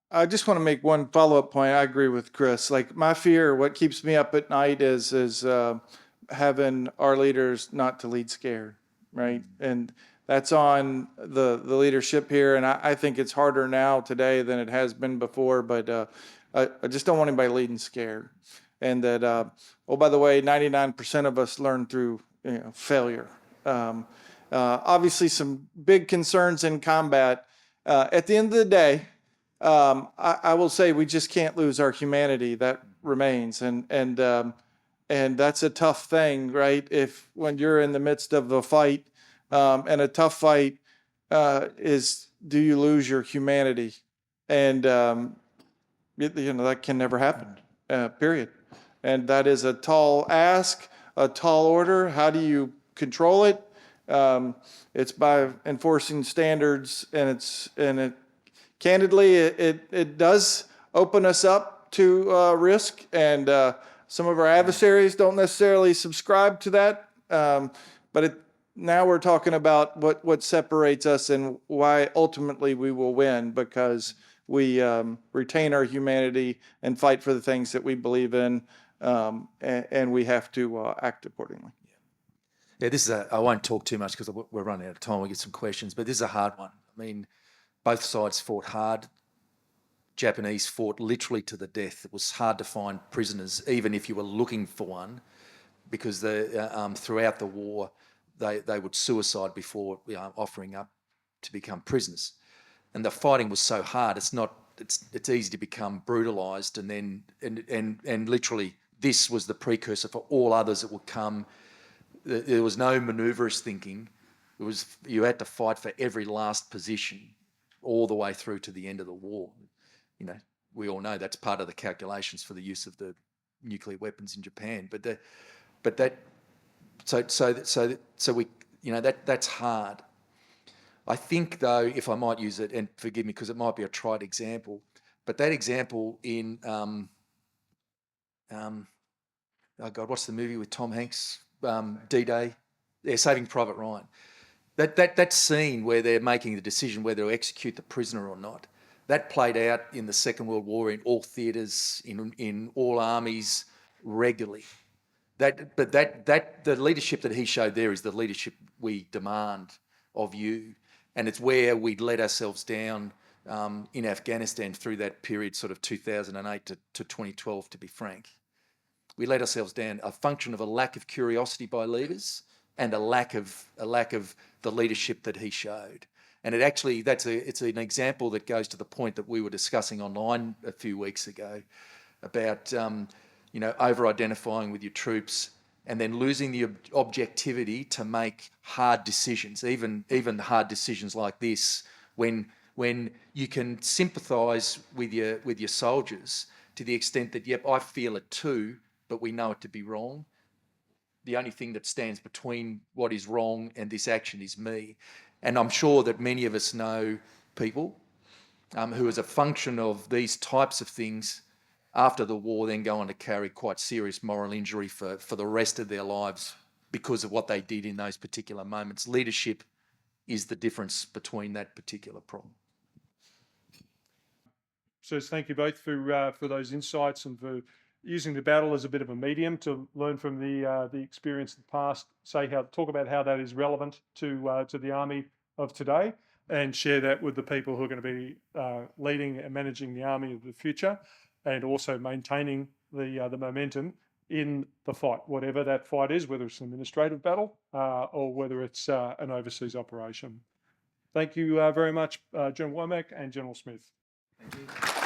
I just want to make one follow-up point. I agree with Chris. Like, my fear, what keeps me up at night is having our leaders not to lead scared, right? And that's on the leadership here. And I think it's harder now today than it has been before, but I just don't want anybody leading scared. And that, by the way, 99% of us learn through failure. Obviously some big concerns in combat. At the end of the day, I will say we just can't lose our humanity. That remains. And that's a tough thing, right? When you're in the midst of a fight, and a tough fight is, do you lose your humanity? And that can never happen, period. And that is a tall ask, a tall order. How do you control it? It's by enforcing standards, and candidly, it does open us up to risk, and some of our adversaries don't necessarily subscribe to that. But now we're talking about what separates us and why ultimately we will win, because we retain our humanity and fight for the things that we believe in, and we have to act accordingly. Yeah, I won't talk too much because we're running out of time. We'll get some questions, but this is a hard one. I mean, both sides fought hard. Japanese fought literally to the death. It was hard to find prisoners, even if you were looking for one, because throughout the war, they would suicide before offering up to become prisoners. And the fighting was so hard, it's easy to become brutalised, and literally this was the precursor for all others that would come. There was no manoeuvrous thinking. you had to fight for every last position all the way through to the end of the war. You know, we all know that's part of the calculations for the use of the nuclear weapons in Japan. So we, you know, that's hard. I think though, if I might use it, and forgive me because it might be a trite example, but that example in oh God, what's the movie with Tom Hanks? D-Day, Saving Private Ryan. That scene where they're making the decision whether to execute the prisoner or not, that played out in the Second World War in all theatres, in all armies regularly. The leadership that he showed there is the leadership we demand of you, and it's where we let ourselves down in Afghanistan through that period, sort of 2008 to 2012, to be frank. We let ourselves down, a function of a lack of curiosity by leaders and a lack of the leadership that he showed. And it actually, it's an example that goes to the point that we were discussing online a few weeks ago about you know, over-identifying with your troops and then losing the objectivity to make hard decisions, even hard decisions like this, when you can sympathise with your soldiers to the extent that, yep, I feel it too, but we know it to be wrong. The only thing that stands between what is wrong and this action is me. And I'm sure that many of us know people who, as a function of these types of things, after the war then go on to carry quite serious moral injury for the rest of their lives because of what they did in those particular moments. Leadership is the difference between that particular problem. So thank you both for those insights and for using the battle as a bit of a medium to learn from the experience of the past, talk about how that is relevant to the Army of today, and share that with the people who are going to be leading and managing the Army of the future, and also maintaining the momentum in the fight, whatever that fight is, whether it's an administrative battle or whether it's an overseas operation. Thank you very much, General Womack and General Smith. Thank you.